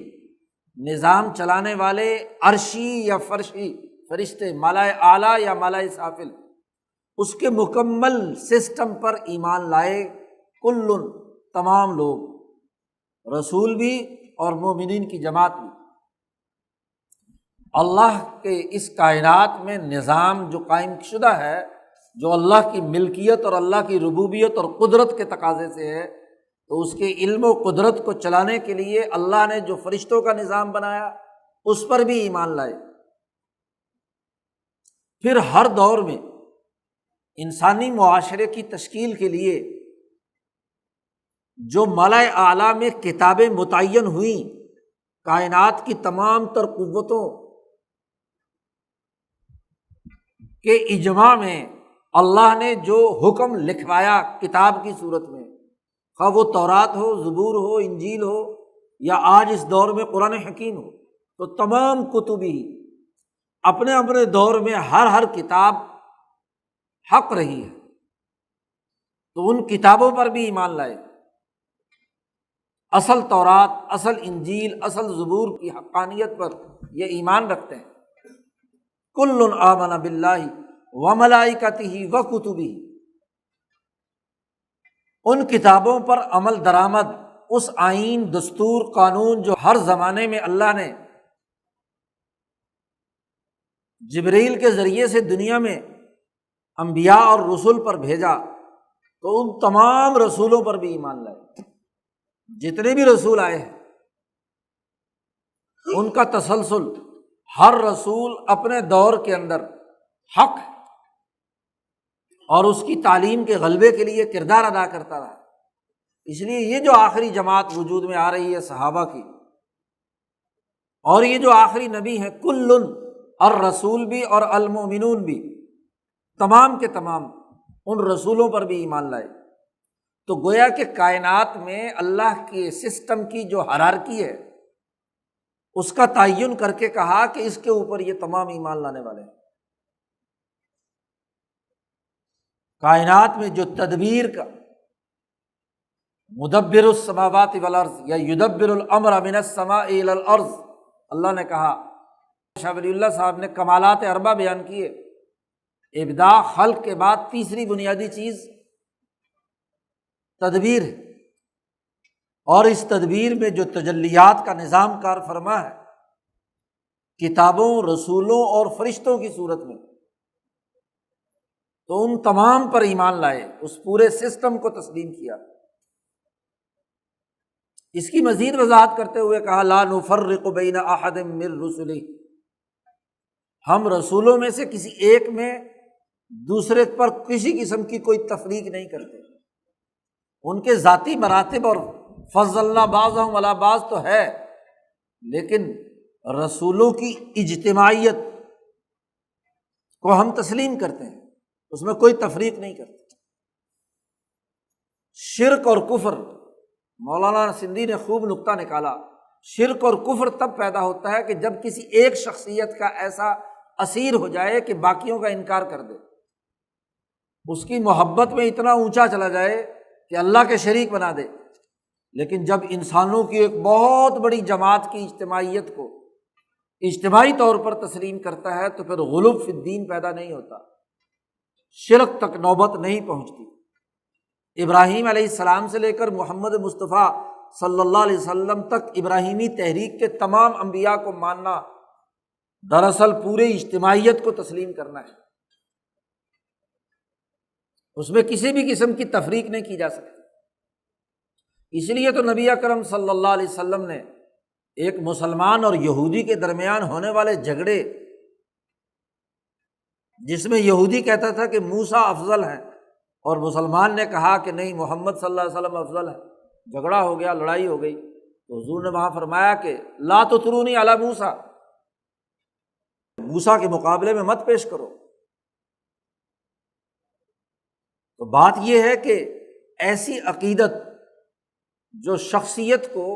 S1: نظام چلانے والے عرشی یا فرشی فرشتے، ملائے اعلیٰ یا ملائے سافل، اس کے مکمل سسٹم پر ایمان لائے کل، تمام لوگ، رسول بھی اور مومنین کی جماعت بھی۔ اللہ کے اس کائنات میں نظام جو قائم شدہ ہے، جو اللہ کی ملکیت اور اللہ کی ربوبیت اور قدرت کے تقاضے سے ہے، تو اس کے علم و قدرت کو چلانے کے لیے اللہ نے جو فرشتوں کا نظام بنایا اس پر بھی ایمان لائے۔ پھر ہر دور میں انسانی معاشرے کی تشکیل کے لیے جو ملائے اعلیٰ میں کتابیں متعین ہوئیں، کائنات کی تمام تر قوتوں کے اجماع میں اللہ نے جو حکم لکھوایا کتاب کی صورت میں، خواہ وہ تورات ہو، زبور ہو، انجیل ہو، یا آج اس دور میں قرآن حکیم ہو، تو تمام کتبی اپنے اپنے دور میں ہر کتاب حق رہی ہے، تو ان کتابوں پر بھی ایمان لائے۔ اصل تورات، اصل انجیل، اصل زبور کی حقانیت پر یہ ایمان رکھتے ہیں۔ کل آمن باللہ وملائکتہ وکتبہ، ان کتابوں پر عمل درآمد، اس آئین، دستور، قانون جو ہر زمانے میں اللہ نے جبریل کے ذریعے سے دنیا میں انبیاء اور رسول پر بھیجا، تو ان تمام رسولوں پر بھی ایمان لائے۔ جتنے بھی رسول آئے ہیں ان کا تسلسل، ہر رسول اپنے دور کے اندر حق اور اس کی تعلیم کے غلبے کے لیے کردار ادا کرتا رہا۔ اس لیے یہ جو آخری جماعت وجود میں آ رہی ہے صحابہ کی، اور یہ جو آخری نبی ہیں، کل الرسول بھی اور المؤمنون بھی، تمام کے تمام ان رسولوں پر بھی ایمان لائے۔ تو گویا کہ کائنات میں اللہ کے سسٹم کی جو ہیرارکی ہے اس کا تعین کر کے کہا کہ اس کے اوپر یہ تمام ایمان لانے والے ہیں۔ کائنات میں جو تدبیر کا، مدبر السماوات والارض یا یدبر الامر من السماء الی الارض، اللہ نے کہا، شاہ ولی اللہ صاحب نے کمالات اربع بیان کیے۔ ابداع، خلق کے بعد تیسری بنیادی چیز تدبیر ہے، اور اس تدبیر میں جو تجلیات کا نظام کار فرما ہے کتابوں، رسولوں اور فرشتوں کی صورت میں، تو ان تمام پر ایمان لائے، اس پورے سسٹم کو تسلیم کیا۔ اس کی مزید وضاحت کرتے ہوئے کہا، لا نفرق بین احد من رسلہ، ہم رسولوں میں سے کسی ایک میں دوسرے پر کسی قسم کی کوئی تفریق نہیں کرتے۔ ان کے ذاتی مراتب اور فضلنا بعضهم علی بعض تو ہے، لیکن رسولوں کی اجتماعیت کو ہم تسلیم کرتے ہیں، اس میں کوئی تفریق نہیں کرتے۔ شرک اور کفر، مولانا سندھی نے خوب نکتہ نکالا، شرک اور کفر تب پیدا ہوتا ہے کہ جب کسی ایک شخصیت کا ایسا اسیر ہو جائے کہ باقیوں کا انکار کر دے، اس کی محبت میں اتنا اونچا چلا جائے کہ اللہ کے شریک بنا دے۔ لیکن جب انسانوں کی ایک بہت بڑی جماعت کی اجتماعیت کو اجتماعی طور پر تسلیم کرتا ہے تو پھر غلو فی الدین پیدا نہیں ہوتا، شرک تک نوبت نہیں پہنچتی۔ ابراہیم علیہ السلام سے لے کر محمد مصطفیٰ صلی اللہ علیہ وسلم تک ابراہیمی تحریک کے تمام انبیاء کو ماننا دراصل پورے اجتماعیت کو تسلیم کرنا ہے، اس میں کسی بھی قسم کی تفریق نہیں کی جا سکتی۔ اس لیے تو نبی اکرم صلی اللہ علیہ وسلم نے ایک مسلمان اور یہودی کے درمیان ہونے والے جھگڑے، جس میں یہودی کہتا تھا کہ موسیٰ افضل ہیں اور مسلمان نے کہا کہ نہیں، محمد صلی اللہ علیہ وسلم افضل ہے، جھگڑا ہو گیا، لڑائی ہو گئی، تو حضور نے وہاں فرمایا کہ لا تطرونی علی موسیٰ، موسیٰ کے مقابلے میں مت پیش کرو۔ تو بات یہ ہے کہ ایسی عقیدت جو شخصیت کو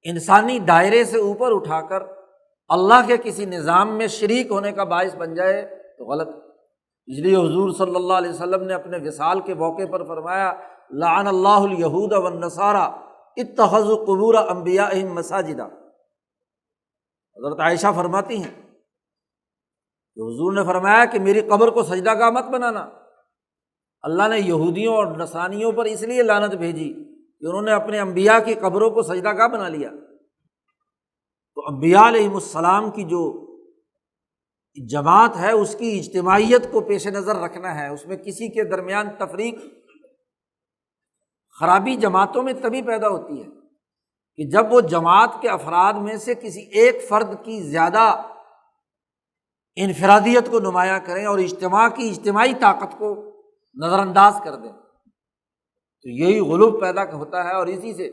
S1: انسانی دائرے سے اوپر اٹھا کر اللہ کے کسی نظام میں شریک ہونے کا باعث بن جائے تو غلط ہے۔ اس لیے حضور صلی اللہ علیہ وسلم نے اپنے وصال کے موقع پر فرمایا، لعن اللہ الیہود والنصارى اتخذوا قبور انبیائہم مساجدا۔ حضرت عائشہ فرماتی ہیں کہ حضور نے فرمایا کہ میری قبر کو سجدہ گاہ مت بنانا۔ اللہ نے یہودیوں اور نصرانیوں پر اس لیے لعنت بھیجی کہ انہوں نے اپنے انبیاء کی قبروں کو سجدہ گاہ بنا لیا۔ تو انبیاء علیہم السلام کی جو جماعت ہے اس کی اجتماعیت کو پیش نظر رکھنا ہے، اس میں کسی کے درمیان تفریق، خرابی جماعتوں میں تبھی پیدا ہوتی ہے کہ جب وہ جماعت کے افراد میں سے کسی ایک فرد کی زیادہ انفرادیت کو نمایاں کریں اور اجتماع کی اجتماعی طاقت کو نظر انداز کر دیں، تو یہی غلو پیدا ہوتا ہے اور اسی سے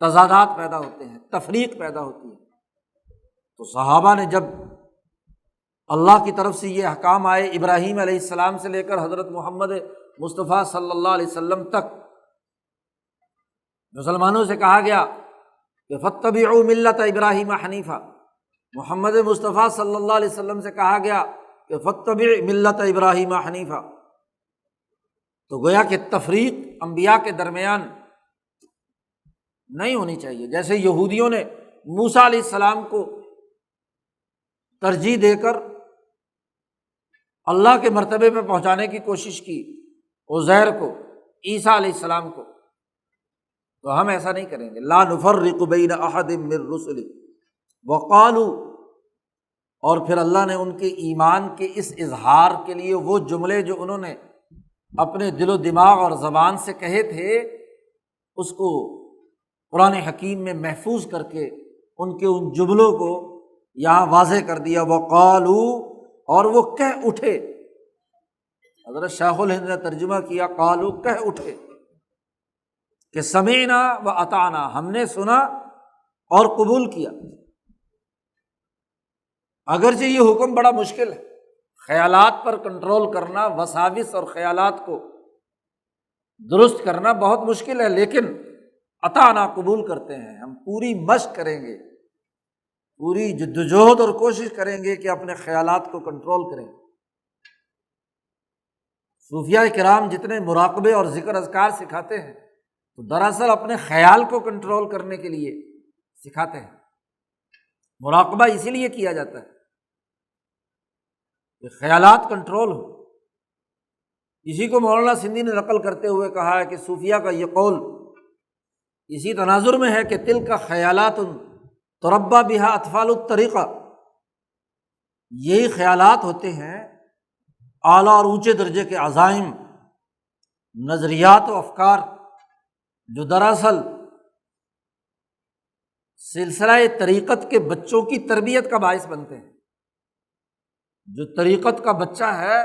S1: تضادات پیدا ہوتے ہیں، تفریق پیدا ہوتی ہے۔ تو صحابہ نے جب اللہ کی طرف سے یہ احکام آئے، ابراہیم علیہ السلام سے لے کر حضرت محمد مصطفیٰ صلی اللہ علیہ وسلم تک، مسلمانوں سے کہا گیا کہ فاتبعوا ملت ابراہیم حنیفا، محمد مصطفیٰ صلی اللہ علیہ وسلم سے کہا گیا کہ فاتبع ملت ابراہیم حنیفا۔ تو گویا کہ تفریق انبیاء کے درمیان نہیں ہونی چاہیے۔ جیسے یہودیوں نے موسیٰ علیہ السلام کو ترجیح دے کر اللہ کے مرتبے پہ پہنچانے کی کوشش کی، عزیر کو، عیسیٰ علیہ السلام کو، تو ہم ایسا نہیں کریں گے۔ لا نفرق بین احد من رسلہ وقالوا، اور پھر اللہ نے ان کے ایمان کے اس اظہار کے لیے وہ جملے جو انہوں نے اپنے دل و دماغ اور زبان سے کہے تھے، اس کو قرآن حکیم میں محفوظ کر کے ان کے ان جملوں کو یہاں واضح کر دیا۔ وقالوا، اور وہ کہہ اٹھے۔ حضرت شیخ الہند نے ترجمہ کیا قالوا، کہہ اٹھے کہ سمعنا و اطعنا، ہم نے سنا اور قبول کیا۔ اگرچہ یہ حکم بڑا مشکل ہے، خیالات پر کنٹرول کرنا، وساوس اور خیالات کو درست کرنا بہت مشکل ہے، لیکن اطعنا قبول کرتے ہیں، ہم پوری مشق کریں گے، پوری جدوجہد اور کوشش کریں گے کہ اپنے خیالات کو کنٹرول کریں۔ صوفیاء کرام جتنے مراقبے اور ذکر اذکار سکھاتے ہیں تو دراصل اپنے خیال کو کنٹرول کرنے کے لیے سکھاتے ہیں۔ مراقبہ اسی لیے کیا جاتا ہے کہ خیالات کنٹرول ہو۔ اسی کو مولانا سندھی نے نقل کرتے ہوئے کہا ہے کہ صوفیہ کا یہ قول اسی تناظر میں ہے کہ تل کا خیالات تربا بہا اطفال الطریقہ، یہی خیالات ہوتے ہیں اعلیٰ اور اونچے درجے کے عزائم، نظریات و افکار، جو دراصل سلسلہ طریقت کے بچوں کی تربیت کا باعث بنتے ہیں۔ جو طریقت کا بچہ ہے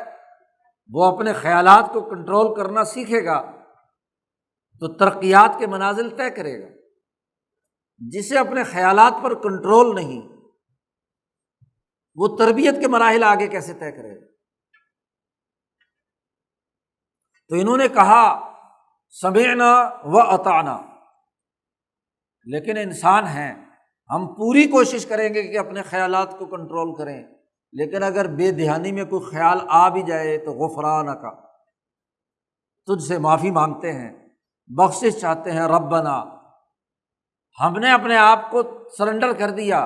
S1: وہ اپنے خیالات کو کنٹرول کرنا سیکھے گا تو ترقیات کے منازل طے کرے گا۔ جسے اپنے خیالات پر کنٹرول نہیں، وہ تربیت کے مراحل آگے کیسے طے کرے گا؟ تو انہوں نے کہا سمعنا و اطعنا، لیکن انسان ہیں، ہم پوری کوشش کریں گے کہ اپنے خیالات کو کنٹرول کریں، لیکن اگر بے دھیانی میں کوئی خیال آ بھی جائے تو غفرانک، تجھ سے معافی مانگتے ہیں، بخشش چاہتے ہیں۔ ربنا، ہم نے اپنے آپ کو سرنڈر کر دیا،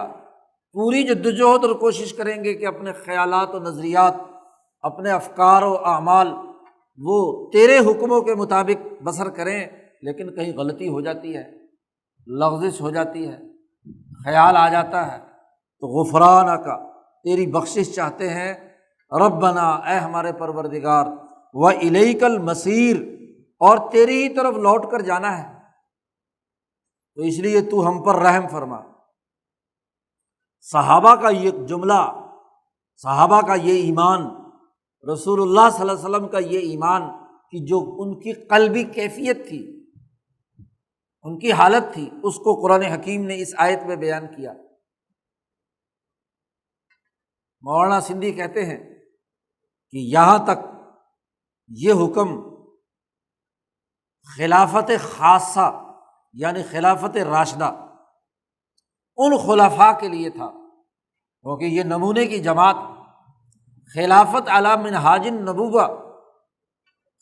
S1: پوری جدوجہد اور کوشش کریں گے کہ اپنے خیالات و نظریات، اپنے افکار و اعمال وہ تیرے حکموں کے مطابق بسر کریں، لیکن کہیں غلطی ہو جاتی ہے، لغزش ہو جاتی ہے، خیال آ جاتا ہے تو غفرانک، تیری بخشش چاہتے ہیں۔ ربنا، اے ہمارے پروردگار، وإلیک المصیر، اور تیری ہی طرف لوٹ کر جانا ہے، تو اس لیے تو ہم پر رحم فرما۔ صحابہ کا یہ جملہ، صحابہ کا یہ ایمان، رسول اللہ صلی اللہ علیہ وسلم کا یہ ایمان کہ جو ان کی قلبی کیفیت تھی، ان کی حالت تھی، اس کو قرآن حکیم نے اس آیت میں بیان کیا۔ مولانا سندھی کہتے ہیں کہ یہاں تک یہ حکم خلافت خاصہ یعنی خلافت راشدہ ان خلفاء کے لیے تھا، کیونکہ یہ نمونے کی جماعت خلافت علی منہاج النبوہ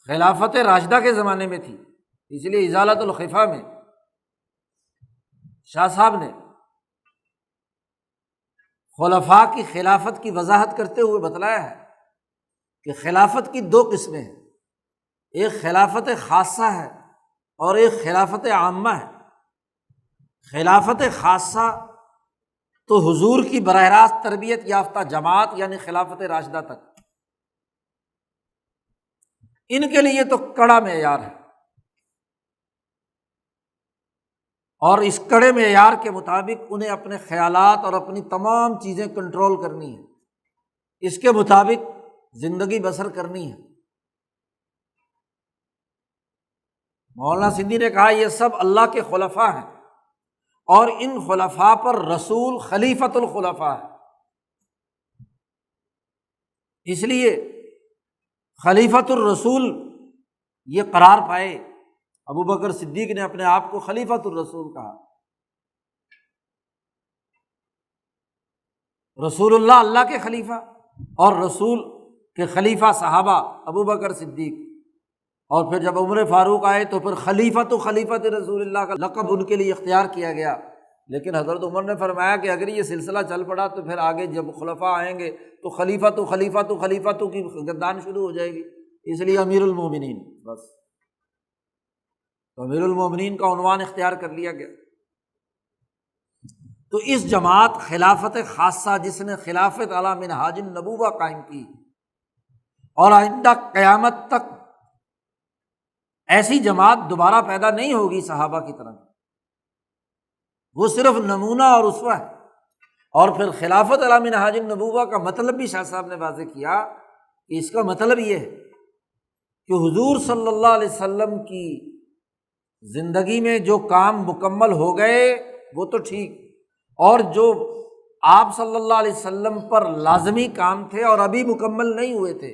S1: خلافت راشدہ کے زمانے میں تھی۔ اس لیے ازالۃ الخفا میں شاہ صاحب نے خلفاء کی خلافت کی وضاحت کرتے ہوئے بتلایا ہے کہ خلافت کی دو قسمیں ہیں، ایک خلافت خاصہ ہے اور ایک خلافت عامہ ہے۔ خلافت خاصہ تو حضور کی براہ راست تربیت یافتہ جماعت یعنی خلافت راشدہ تک، ان کے لیے تو کڑا معیار ہے، اور اس کڑے معیار کے مطابق انہیں اپنے خیالات اور اپنی تمام چیزیں کنٹرول کرنی ہیں، اس کے مطابق زندگی بسر کرنی ہے۔ مولانا سندھی نے کہا یہ سب اللہ کے خلفاء ہیں، اور ان خلفاء پر رسول خلیفۃ الخلفاء ہے، اس لیے خلیفۃ الرسول یہ قرار پائے۔ ابو بکر صدیق نے اپنے آپ کو خلیفۃ الرسول کہا۔ رسول اللہ کے خلیفہ اور رسول کے خلیفہ صحابہ ابو بکر صدیق، اور پھر جب عمر فاروق آئے تو پھر خلیفۃ رسول اللہ کا لقب ان کے لیے اختیار کیا گیا۔ لیکن حضرت عمر نے فرمایا کہ اگر یہ سلسلہ چل پڑا تو پھر آگے جب خلفاء آئیں گے تو خلیفۃ کی گردان شروع ہو جائے گی، اس لیے امیر المومنین بس۔ تو امیر المومنین کا عنوان اختیار کر لیا گیا۔ تو اس جماعت خلافت خاصہ جس نے خلافت علی منہاج النبوہ قائم کی، اور آئندہ قیامت تک ایسی جماعت دوبارہ پیدا نہیں ہوگی صحابہ کی طرح، وہ صرف نمونہ اور اسوہ ہے۔ اور پھر خلافت علی منہاج النبوہ کا مطلب بھی شاہ صاحب نے واضح کیا کہ اس کا مطلب یہ ہے کہ حضور صلی اللہ علیہ وسلم کی زندگی میں جو کام مکمل ہو گئے وہ تو ٹھیک، اور جو آپ صلی اللہ علیہ وسلم پر لازمی کام تھے اور ابھی مکمل نہیں ہوئے تھے،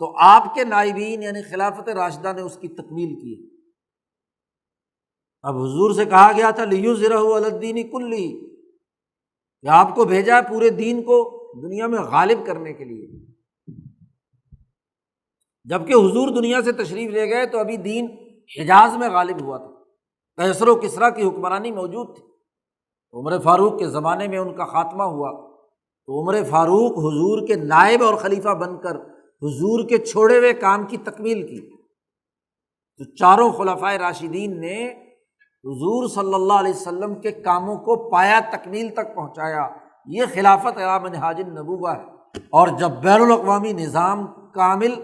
S1: تو آپ کے نائبین یعنی خلافت راشدہ نے اس کی تکمیل کی۔ اب حضور سے کہا گیا تھا لیظہرہ علی الدین کلہ، کہ آپ کو بھیجا ہے پورے دین کو دنیا میں غالب کرنے کے لیے۔ جبکہ حضور دنیا سے تشریف لے گئے تو ابھی دین حجاز میں غالب ہوا تھا، قیصر و کسریٰ کی حکمرانی موجود تھی۔ عمر فاروق کے زمانے میں ان کا خاتمہ ہوا تو عمر فاروق حضور کے نائب اور خلیفہ بن کر حضور کے چھوڑے ہوئے کام کی تکمیل کی۔ تو چاروں خلفائے راشدین نے حضور صلی اللہ علیہ وسلم کے کاموں کو پایا تکمیل تک پہنچایا۔ یہ خلافت علی منہاج النبوہ ہے۔ اور جب بین الاقوامی نظام کامل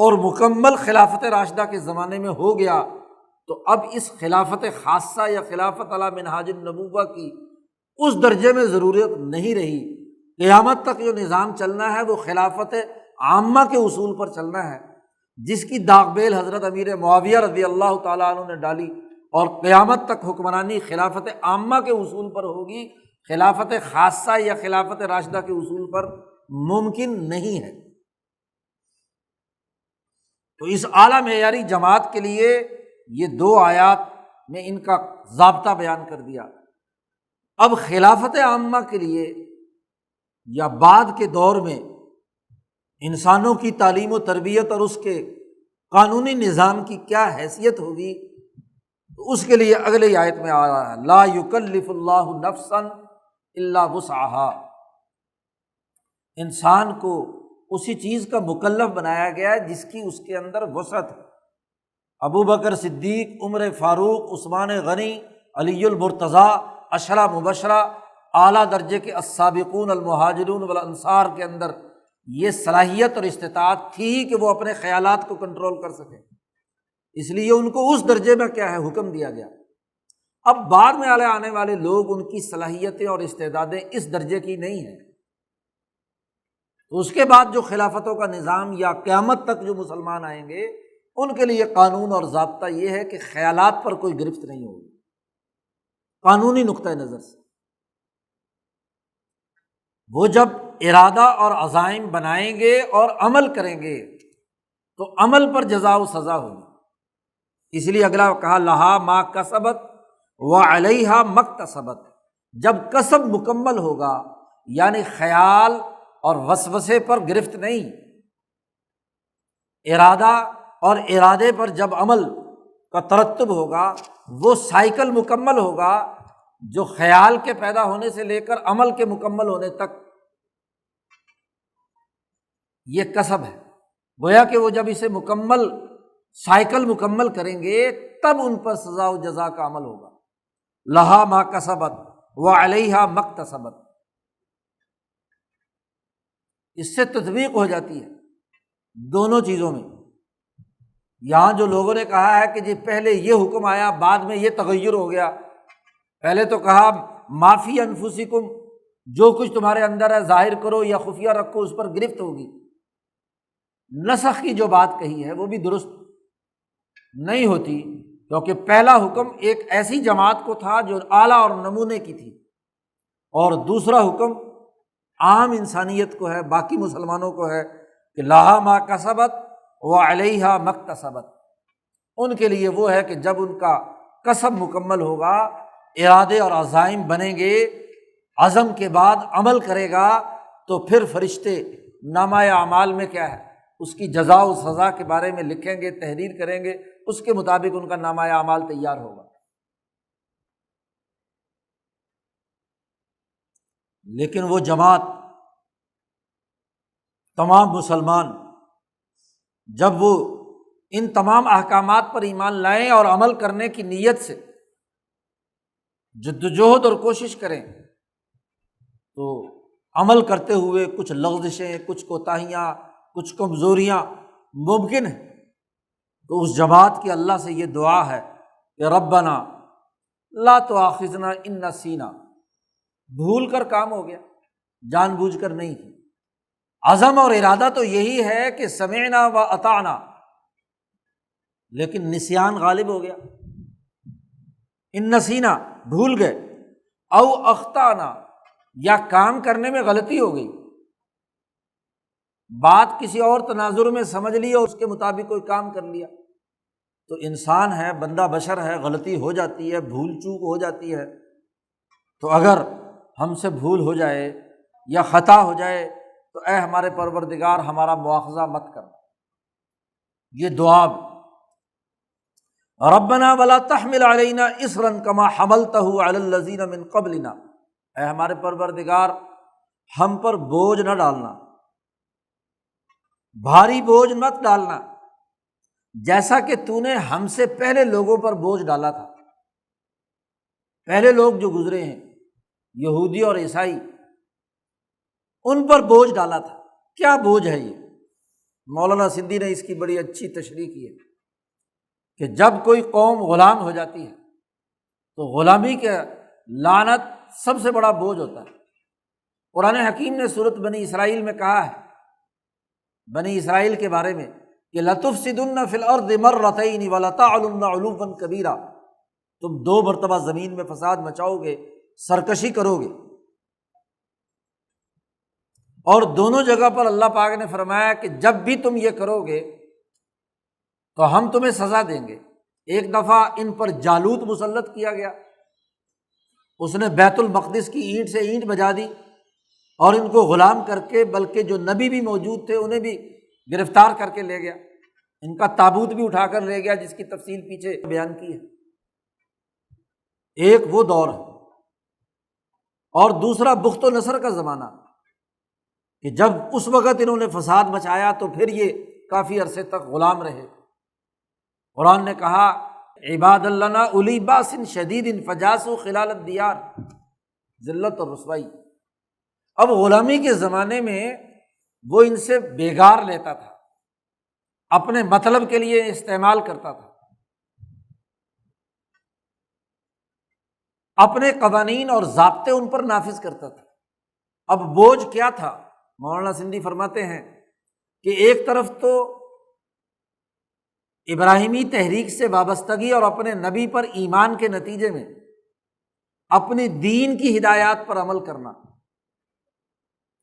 S1: اور مکمل خلافت راشدہ کے زمانے میں ہو گیا تو اب اس خلافت خاصہ یا خلافت علی منہاج النبوہ کی اس درجے میں ضرورت نہیں رہی۔ قیامت تک جو نظام چلنا ہے وہ خلافت عامہ کے اصول پر چلنا ہے، جس کی داغ بیل حضرت امیر معاویہ رضی اللہ تعالیٰ عنہ نے ڈالی، اور قیامت تک حکمرانی خلافت عامہ کے اصول پر ہوگی، خلافت خاصہ یا خلافت راشدہ کے اصول پر ممکن نہیں ہے۔ تو اس اعلیٰ معیاری جماعت کے لیے یہ دو آیات میں ان کا ضابطہ بیان کر دیا۔ اب خلافت عامہ کے لیے یا بعد کے دور میں انسانوں کی تعلیم و تربیت اور اس کے قانونی نظام کی کیا حیثیت ہوگی، تو اس کے لیے اگلی آیت میں آ رہا ہے لا یکلف اللہ نفسا الا وسعها، انسان کو اسی چیز کا مکلف بنایا گیا ہے جس کی اس کے اندر وسعت ہے۔ ابو بکر صدیق، عمر فاروق، عثمان غنی، علی المرتضیٰ، عشرہ مبشرہ، اعلیٰ درجے کے السابقون المہاجرون والانصار کے اندر یہ صلاحیت اور استطاعت تھی کہ وہ اپنے خیالات کو کنٹرول کر سکیں، اس لیے ان کو اس درجے میں کیا ہے حکم دیا گیا۔ اب بعد میں آنے والے لوگ ان کی صلاحیتیں اور استعدادیں اس درجے کی نہیں ہیں، تو اس کے بعد جو خلافتوں کا نظام یا قیامت تک جو مسلمان آئیں گے ان کے لیے قانون اور ضابطہ یہ ہے کہ خیالات پر کوئی گرفت نہیں ہوگی قانونی نقطۂ نظر سے۔ وہ جب ارادہ اور عزائم بنائیں گے اور عمل کریں گے تو عمل پر جزا و سزا ہوگی، اس لیے اگلا کہا لہا ما کسبت وعلیہا مکتسبت، جب کسب مکمل ہوگا یعنی خیال اور وسوسے پر گرفت نہیں، ارادہ اور ارادے پر جب عمل کا ترتب ہوگا وہ سائیکل مکمل ہوگا جو خیال کے پیدا ہونے سے لے کر عمل کے مکمل ہونے تک یہ کسب ہے۔ گویا کہ وہ جب اسے مکمل سائیکل مکمل کریں گے تب ان پر سزا و جزا کا عمل ہوگا۔ لہا ما کسبت وعلیہا مکتسبت، اس سے تطبیق ہو جاتی ہے دونوں چیزوں میں۔ یہاں جو لوگوں نے کہا ہے کہ جی پہلے یہ حکم آیا بعد میں یہ تغیر ہو گیا، پہلے تو کہا ما فی انفسکم، جو کچھ تمہارے اندر ہے ظاہر کرو یا خفیہ رکھو اس پر گرفت ہوگی، نسخ کی جو بات کہی ہے وہ بھی درست نہیں ہوتی، کیونکہ پہلا حکم ایک ایسی جماعت کو تھا جو اعلیٰ اور نمونے کی تھی، اور دوسرا حکم عام انسانیت کو ہے، باقی مسلمانوں کو ہے کہ لہا ما کسبت وعلیہا مکتسبت۔ ان کے لیے وہ ہے کہ جب ان کا کسب مکمل ہوگا، ارادے اور عزائم بنیں گے، عزم کے بعد عمل کرے گا تو پھر فرشتے نامہ اعمال میں کیا ہے اس کی جزا و سزا کے بارے میں لکھیں گے، تحریر کریں گے، اس کے مطابق ان کا نامہ اعمال تیار ہوگا۔ لیکن وہ جماعت تمام مسلمان جب وہ ان تمام احکامات پر ایمان لائیں اور عمل کرنے کی نیت سے جدوجہد اور کوشش کریں، تو عمل کرتے ہوئے کچھ لغزشیں، کچھ کوتاہیاں، کچھ کمزوریاں ممکن ہیں، تو اس جماعت کی اللہ سے یہ دعا ہے کہ ربنا لا تؤاخذنا ان نسینا، بھول کر کام ہو گیا، جان بوجھ کر نہیں کی۔ عزم اور ارادہ تو یہی ہے کہ سمعنا و اطعنا، لیکن نسیان غالب ہو گیا، ان نسینا بھول گئے، او اخطانا یا کام کرنے میں غلطی ہو گئی، بات کسی اور تناظر میں سمجھ لی اور اس کے مطابق کوئی کام کر لیا، تو انسان ہے، بندہ بشر ہے، غلطی ہو جاتی ہے، بھول چوک ہو جاتی ہے۔ تو اگر ہم سے بھول ہو جائے یا خطا ہو جائے تو اے ہمارے پروردگار ہمارا مواخذہ مت کر۔ یہ دعا ربنا ولا تحمل علینا اصرا کما حملتہ علی الذین من قبلنا، اے ہمارے پروردگار ہم پر بوجھ نہ ڈالنا، بھاری بوجھ مت ڈالنا جیسا کہ تو نے ہم سے پہلے لوگوں پر بوجھ ڈالا تھا۔ پہلے لوگ جو گزرے ہیں یہودی اور عیسائی، ان پر بوجھ ڈالا تھا۔ کیا بوجھ ہے یہ؟ مولانا سندھی نے اس کی بڑی اچھی تشریح کی ہے کہ جب کوئی قوم غلام ہو جاتی ہے تو غلامی کے لعنت سب سے بڑا بوجھ ہوتا ہے۔ قرآن حکیم نے سورۃ بنی اسرائیل میں کہا ہے بنی اسرائیل کے بارے میں کہ لَتُفْسِدُنَّ فِي الْأَرْضِ مَرَّتَيْنِ وَلَتَعْلُنَّ عُلُوًّا كَبِيرًا، تم 2 مرتبہ زمین میں فساد مچاؤ گے، سرکشی کرو گے۔ اور دونوں جگہ پر اللہ پاک نے فرمایا کہ جب بھی تم یہ کرو گے تو ہم تمہیں سزا دیں گے۔ ایک دفعہ ان پر جالوت مسلط کیا گیا، اس نے بیت المقدس کی اینٹ سے اینٹ بجا دی اور ان کو غلام کر کے، بلکہ جو نبی بھی موجود تھے انہیں بھی گرفتار کر کے لے گیا، ان کا تابوت بھی اٹھا کر لے گیا، جس کی تفصیل پیچھے بیان کی ہے۔ ایک وہ دور ہے، اور دوسرا بخت و نصر کا زمانہ کہ جب اس وقت انہوں نے فساد مچایا تو پھر یہ کافی عرصے تک غلام رہے۔ قرآن نے کہا عباد لنا اولی باس شدید فجاسوا خلال الدیار، ذلت اور رسوائی۔ اب غلامی کے زمانے میں وہ ان سے بیگار لیتا تھا، اپنے مطلب کے لیے استعمال کرتا تھا، اپنے قوانین اور ضابطے ان پر نافذ کرتا تھا۔ اب بوجھ کیا تھا؟ مولانا سندھی فرماتے ہیں کہ ایک طرف تو ابراہیمی تحریک سے وابستگی اور اپنے نبی پر ایمان کے نتیجے میں اپنی دین کی ہدایات پر عمل کرنا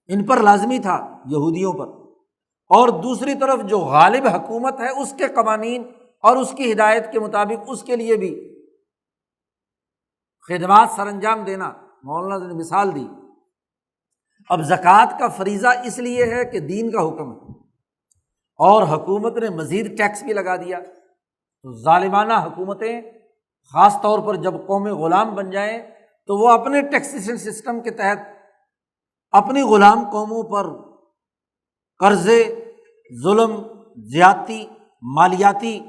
S1: ان پر لازمی تھا، یہودیوں پر، اور دوسری طرف جو غالب حکومت ہے اس کے قوانین اور اس کی ہدایت کے مطابق اس کے لیے بھی خدمات سر انجام دینا۔ مولانا نے مثال دی، اب زکوٰۃ کا فریضہ اس لیے ہے کہ دین کا حکم ہے، اور حکومت نے مزید ٹیکس بھی لگا دیا، تو ظالمانہ حکومتیں خاص طور پر جب قومیں غلام بن جائیں تو وہ اپنے ٹیکسیشن سسٹم کے تحت اپنی غلام قوموں پر قرضے، ظلم، زیادتی، مالیاتی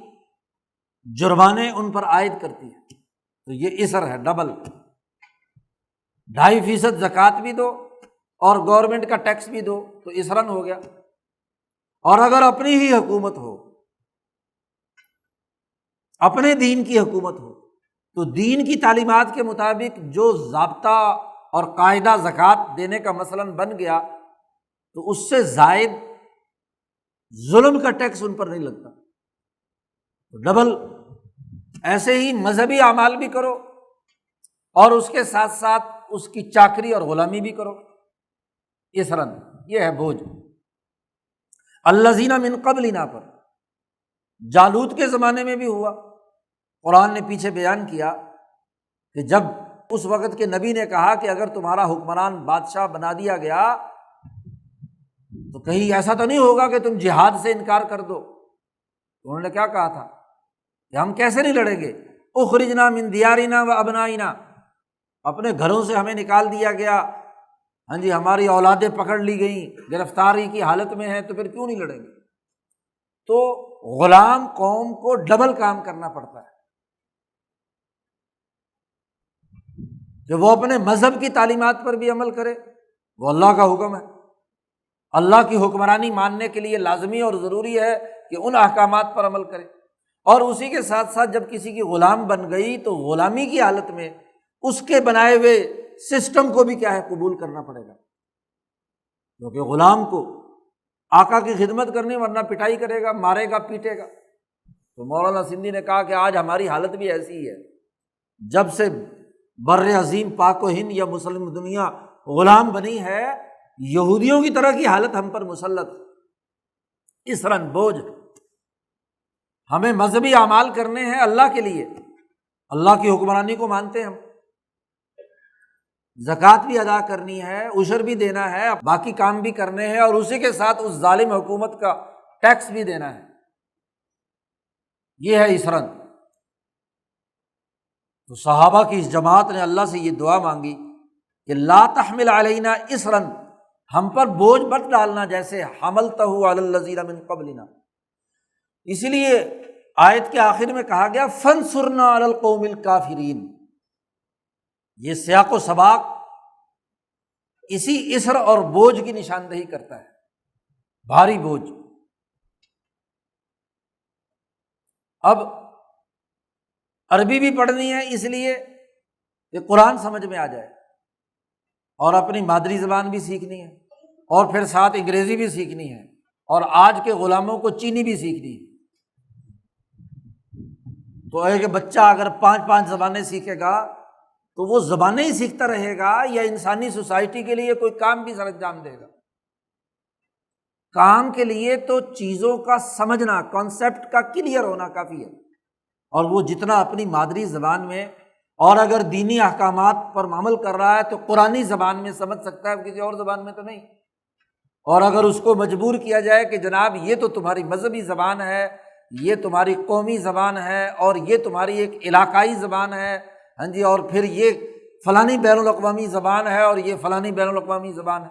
S1: جرمانے ان پر عائد کرتی ہے۔ تو یہ اثر ہے ڈبل، 2.5% زکوٰۃ بھی دو اور گورنمنٹ کا ٹیکس بھی دو، تو اثراً ہو گیا۔ اور اگر اپنی ہی حکومت ہو، اپنے دین کی حکومت ہو، تو دین کی تعلیمات کے مطابق جو ضابطہ اور قاعدہ زکوٰۃ دینے کا مثلاً بن گیا تو اس سے زائد ظلم کا ٹیکس ان پر نہیں لگتا، تو ڈبل۔ ایسے ہی مذہبی اعمال بھی کرو اور اس کے ساتھ ساتھ اس کی چاکری اور غلامی بھی کرو، اثراً۔ یہ ہے بوجھ۔ الذین من قبلنا پر جالوت کے زمانے میں بھی ہوا۔ قرآن نے پیچھے بیان کیا کہ جب اس وقت کے نبی نے کہا کہ اگر تمہارا حکمران بادشاہ بنا دیا گیا تو کہیں ایسا تو نہیں ہوگا کہ تم جہاد سے انکار کر دو، تو انہوں نے کیا کہا تھا کہ ہم کیسے نہیں لڑیں گے؟ اخرجنا من دیارنا و ابنائنا، اپنے گھروں سے ہمیں نکال دیا گیا، ہاں جی، ہماری اولادیں پکڑ لی گئیں، گرفتاری کی حالت میں ہیں، تو پھر کیوں نہیں لڑیں گے؟ تو غلام قوم کو ڈبل کام کرنا پڑتا ہے کہ وہ اپنے مذہب کی تعلیمات پر بھی عمل کرے، وہ اللہ کا حکم ہے، اللہ کی حکمرانی ماننے کے لیے لازمی اور ضروری ہے کہ ان احکامات پر عمل کرے، اور اسی کے ساتھ ساتھ جب کسی کی غلام بن گئی تو غلامی کی حالت میں اس کے بنائے ہوئے سسٹم کو بھی کیا ہے قبول کرنا پڑے گا، کیونکہ غلام کو آقا کی خدمت کرنی ورنہ پٹائی کرے گا، مارے گا، پیٹے گا۔ تو مولانا سندھی نے کہا کہ آج ہماری حالت بھی ایسی ہی ہے، جب سے بر عظیم پاک و ہند یا مسلم دنیا غلام بنی ہے، یہودیوں کی طرح کی حالت ہم پر مسلط، اس رن بوجھ، ہمیں مذہبی اعمال کرنے ہیں اللہ کے لیے، اللہ کی حکمرانی کو مانتے ہیں ہم، زکوٰۃ بھی ادا کرنی ہے، عشر بھی دینا ہے، باقی کام بھی کرنے ہیں، اور اسی کے ساتھ اس ظالم حکومت کا ٹیکس بھی دینا ہے، یہ ہے اسرن۔ تو صحابہ کی اس جماعت نے اللہ سے یہ دعا مانگی کہ لا تحمل علینا اسرن، ہم پر بوجھ مت ڈالنا جیسے حملتہ علی الذین من قبلنا۔ اسی لیے آیت کے آخر میں کہا گیا فانصرنا علی القوم الکافرین، یہ سیاق و سباق اسی اسر اور بوجھ کی نشاندہی کرتا ہے، بھاری بوجھ۔ اب عربی بھی پڑھنی ہے اس لیے کہ قرآن سمجھ میں آ جائے، اور اپنی مادری زبان بھی سیکھنی ہے، اور پھر ساتھ انگریزی بھی سیکھنی ہے، اور آج کے غلاموں کو چینی بھی سیکھنی ہے۔ تو ایک بچہ اگر 5 زبانیں سیکھے گا تو وہ زبانیں ہی سیکھتا رہے گا یا انسانی سوسائٹی کے لیے کوئی کام بھی سر انجام دے گا؟ کام کے لیے تو چیزوں کا سمجھنا، کانسیپٹ کا کلیئر ہونا کافی ہے، اور وہ جتنا اپنی مادری زبان میں، اور اگر دینی احکامات پر عمل کر رہا ہے تو قرآنی زبان میں سمجھ سکتا ہے، کسی اور زبان میں تو نہیں۔ اور اگر اس کو مجبور کیا جائے کہ جناب یہ تو تمہاری مذہبی زبان ہے، یہ تمہاری قومی زبان ہے، اور یہ تمہاری ایک علاقائی زبان ہے، ہاں جی، اور پھر یہ فلانی بین الاقوامی زبان ہے، اور یہ فلانی بین الاقوامی زبان ہے،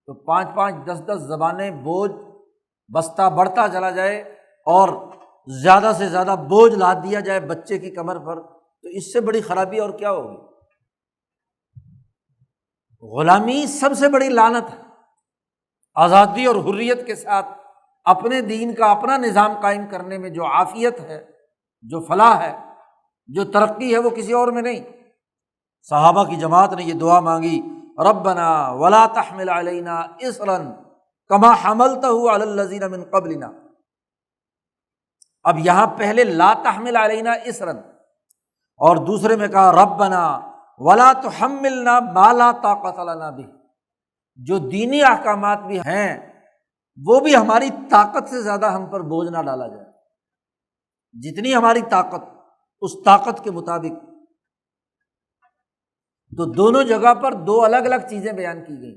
S1: تو 5 10 زبانیں بوجھ بستہ بڑھتا چلا جائے، اور زیادہ سے زیادہ بوجھ لاد دیا جائے بچے کی کمر پر، تو اس سے بڑی خرابی اور کیا ہوگی؟ غلامی سب سے بڑی لعنت ہے۔ آزادی اور حریت کے ساتھ اپنے دین کا اپنا نظام قائم کرنے میں جو عافیت ہے، جو فلاح ہے، جو ترقی ہے، وہ کسی اور میں نہیں۔ صحابہ کی جماعت نے یہ دعا مانگی ربنا ولا تحمل علینا اصرا کما حملتہ علی الذین من قبلنا۔ اب یہاں پہلے لا تحمل علینا اصرا، اور دوسرے میں کہا ربنا ولا تحملنا ما لا طاقت لنا بہ، جو دینی احکامات بھی ہیں وہ بھی ہماری طاقت سے زیادہ ہم پر بوجھ نہ ڈالا جائے، جتنی ہماری طاقت اس طاقت کے مطابق۔ تو دونوں جگہ پر 2 الگ الگ چیزیں بیان کی گئیں،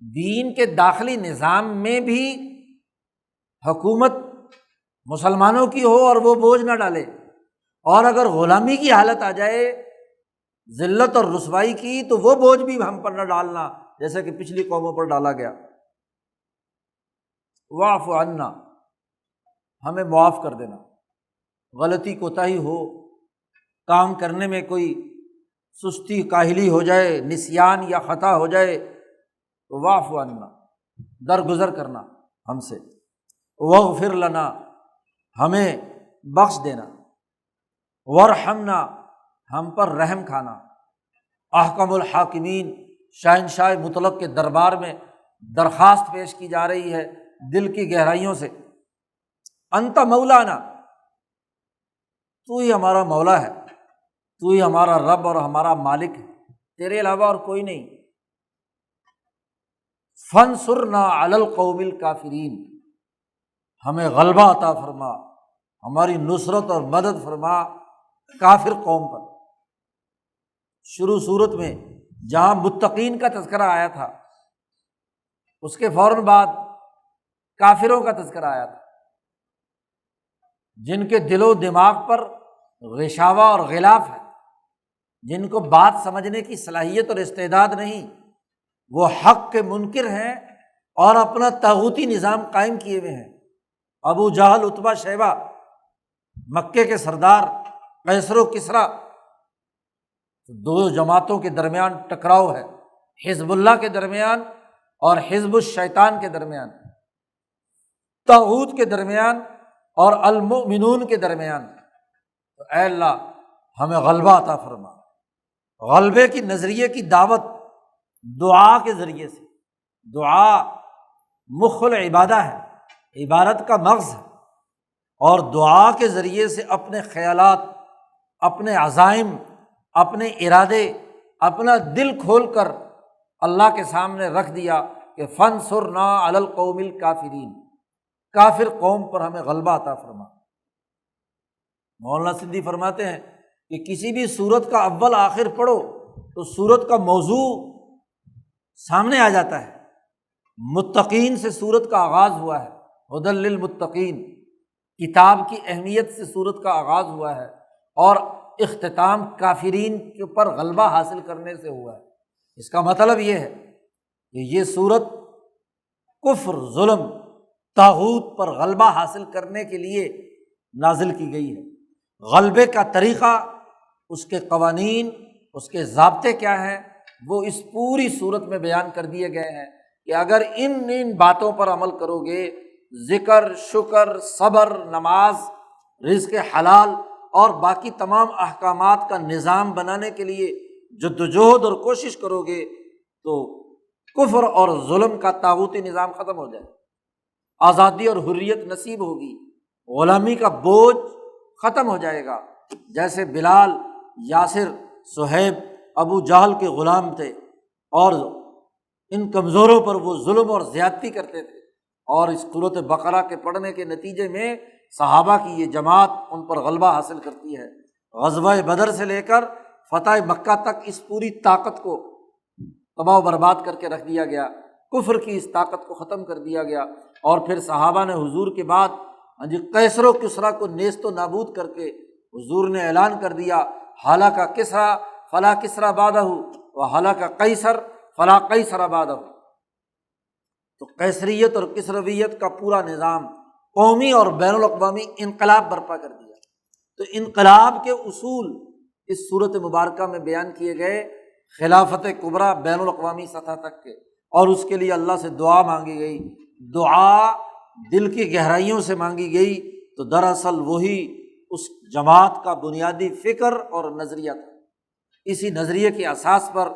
S1: دین کے داخلی نظام میں بھی حکومت مسلمانوں کی ہو اور وہ بوجھ نہ ڈالے، اور اگر غلامی کی حالت آ جائے، ذلت اور رسوائی کی، تو وہ بوجھ بھی ہم پر نہ ڈالنا جیسا کہ پچھلی قوموں پر ڈالا گیا۔ واعف عنا، ہمیں معاف کر دینا، غلطی کوتاہی ہو، کام کرنے میں کوئی سستی کاہلی ہو جائے، نسیان یا خطا ہو جائے، تو واعف عنا، درگزر کرنا ہم سے، واغفر لنا، ہمیں بخش دینا، وارحمنا، ہم پر رحم کھانا۔ احکم الحاکمین، شہنشاہ مطلق کے دربار میں درخواست پیش کی جا رہی ہے دل کی گہرائیوں سے، انت مولانا، تو ہی ہمارا مولا ہے، تو ہی ہمارا رب اور ہمارا مالک ہے، تیرے علاوہ اور کوئی نہیں۔ فانصرنا علی القوم الکافرین، ہمیں غلبہ عطا فرما، ہماری نصرت اور مدد فرما کافر قوم پر۔ شروع صورت میں جہاں متقین کا تذکرہ آیا تھا، اس کے فوراً بعد کافروں کا تذکرہ آیا تھا، جن کے دل و دماغ پر غشاوہ اور غلاف ہے، جن کو بات سمجھنے کی صلاحیت اور استعداد نہیں، وہ حق کے منکر ہیں اور اپنا طاغوتی نظام قائم کیے ہوئے ہیں، ابو جہل، عتبہ، شیبہ، مکے کے سردار قیصر و کسریٰ، دو جماعتوں کے درمیان ٹکراؤ ہے، حزب اللہ کے درمیان اور حزب الشیطان کے درمیان، طاغوت کے درمیان اور المؤمنون کے درمیان۔ تو اے اللہ ہمیں غلبہ عطا فرما۔ غلبے کی نظریے کی دعوت دعا کے ذریعے سے، دعا مخ العبادہ ہے، عبادت کا مغز ہے، اور دعا کے ذریعے سے اپنے خیالات، اپنے عزائم، اپنے ارادے، اپنا دل کھول کر اللہ کے سامنے رکھ دیا کہ فانصرنا علی القوم الکافرین، کافر قوم پر ہمیں غلبہ عطا فرما۔ مولانا سندھی فرماتے ہیں کہ کسی بھی سورت کا اول آخر پڑھو تو سورت کا موضوع سامنے آ جاتا ہے۔ متقین سے سورت کا آغاز ہوا ہے، ھدی للمتقین، کتاب کی اہمیت سے سورت کا آغاز ہوا ہے، اور اختتام کافرین کے پر غلبہ حاصل کرنے سے ہوا ہے۔ اس کا مطلب یہ ہے کہ یہ سورت کفر، ظلم، طاغوت پر غلبہ حاصل کرنے کے لیے نازل کی گئی ہے۔ غلبے کا طریقہ، اس کے قوانین، اس کے ضابطے کیا ہیں، وہ اس پوری صورت میں بیان کر دیے گئے ہیں کہ اگر ان باتوں پر عمل کرو گے، ذکر، شکر، صبر، نماز، رزق حلال اور باقی تمام احکامات کا نظام بنانے کے لیے جدوجہد اور کوشش کرو گے تو کفر اور ظلم کا طاغوتی نظام ختم ہو جائے، آزادی اور حریت نصیب ہوگی، غلامی کا بوجھ ختم ہو جائے گا۔ جیسے بلال، یاسر، صہیب ابو جہل کے غلام تھے، اور ان کمزوروں پر وہ ظلم اور زیادتی کرتے تھے، اور اس سورۃ بقرہ کے پڑھنے کے نتیجے میں صحابہ کی یہ جماعت ان پر غلبہ حاصل کرتی ہے۔ غزوہ بدر سے لے کر فتح مکہ تک اس پوری طاقت کو تباہ و برباد کر کے رکھ دیا گیا، کفر کی اس طاقت کو ختم کر دیا گیا، اور پھر صحابہ نے حضور کے بعد قیصر و کسریٰ کو نیست و نابود کر کے حضور نے اعلان کر دیا، ہلاک کسریٰ فلا کسریٰ بعدہ وہلاک قیصر فلا قیصر بعدہ۔ تو قیصریت اور کسرویت کا پورا نظام قومی اور بین الاقوامی انقلاب برپا کر دیا۔ تو انقلاب کے اصول اس صورت مبارکہ میں بیان کیے گئے، خلافت کبریٰ بین الاقوامی سطح تک کے، اور اس کے لیے اللہ سے دعا مانگی گئی۔ دعا دل کی گہرائیوں سے مانگی گئی تو دراصل وہی اس جماعت کا بنیادی فکر اور نظریہ تھا۔ اسی نظریے کے اساس پر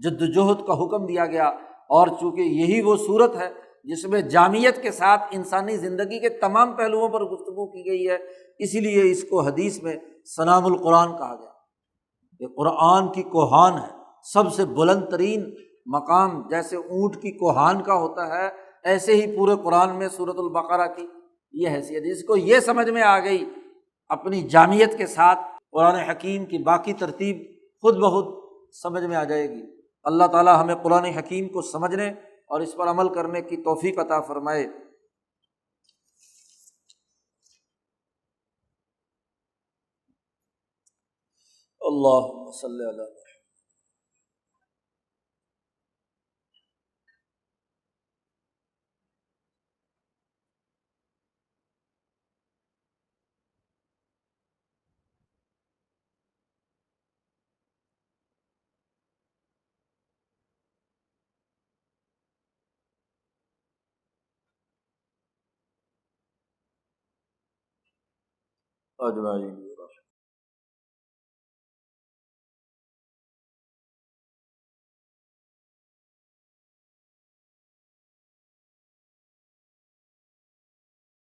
S1: جدوجہد کا حکم دیا گیا، اور چونکہ یہی وہ صورت ہے جس میں جامعیت کے ساتھ انسانی زندگی کے تمام پہلوؤں پر گفتگو کی گئی ہے، اسی لیے اس کو حدیث میں سنام القرآن کہا گیا۔ یہ قرآن کی کوہان ہے، سب سے بلند ترین مقام جیسے اونٹ کی کوہان کا ہوتا ہے، ایسے ہی پورے قرآن میں سورۃ البقرہ کی یہ حیثیت ہے۔ جس کو یہ سمجھ میں آ گئی، اپنی جامعیت کے ساتھ قرآن حکیم کی باقی ترتیب خود بخود سمجھ میں آ جائے گی۔ اللہ تعالی ہمیں قرآن حکیم کو سمجھنے اور اس پر عمل کرنے کی توفیق عطا فرمائے۔ اللہم صلی علی محمد۔ اجمعین۔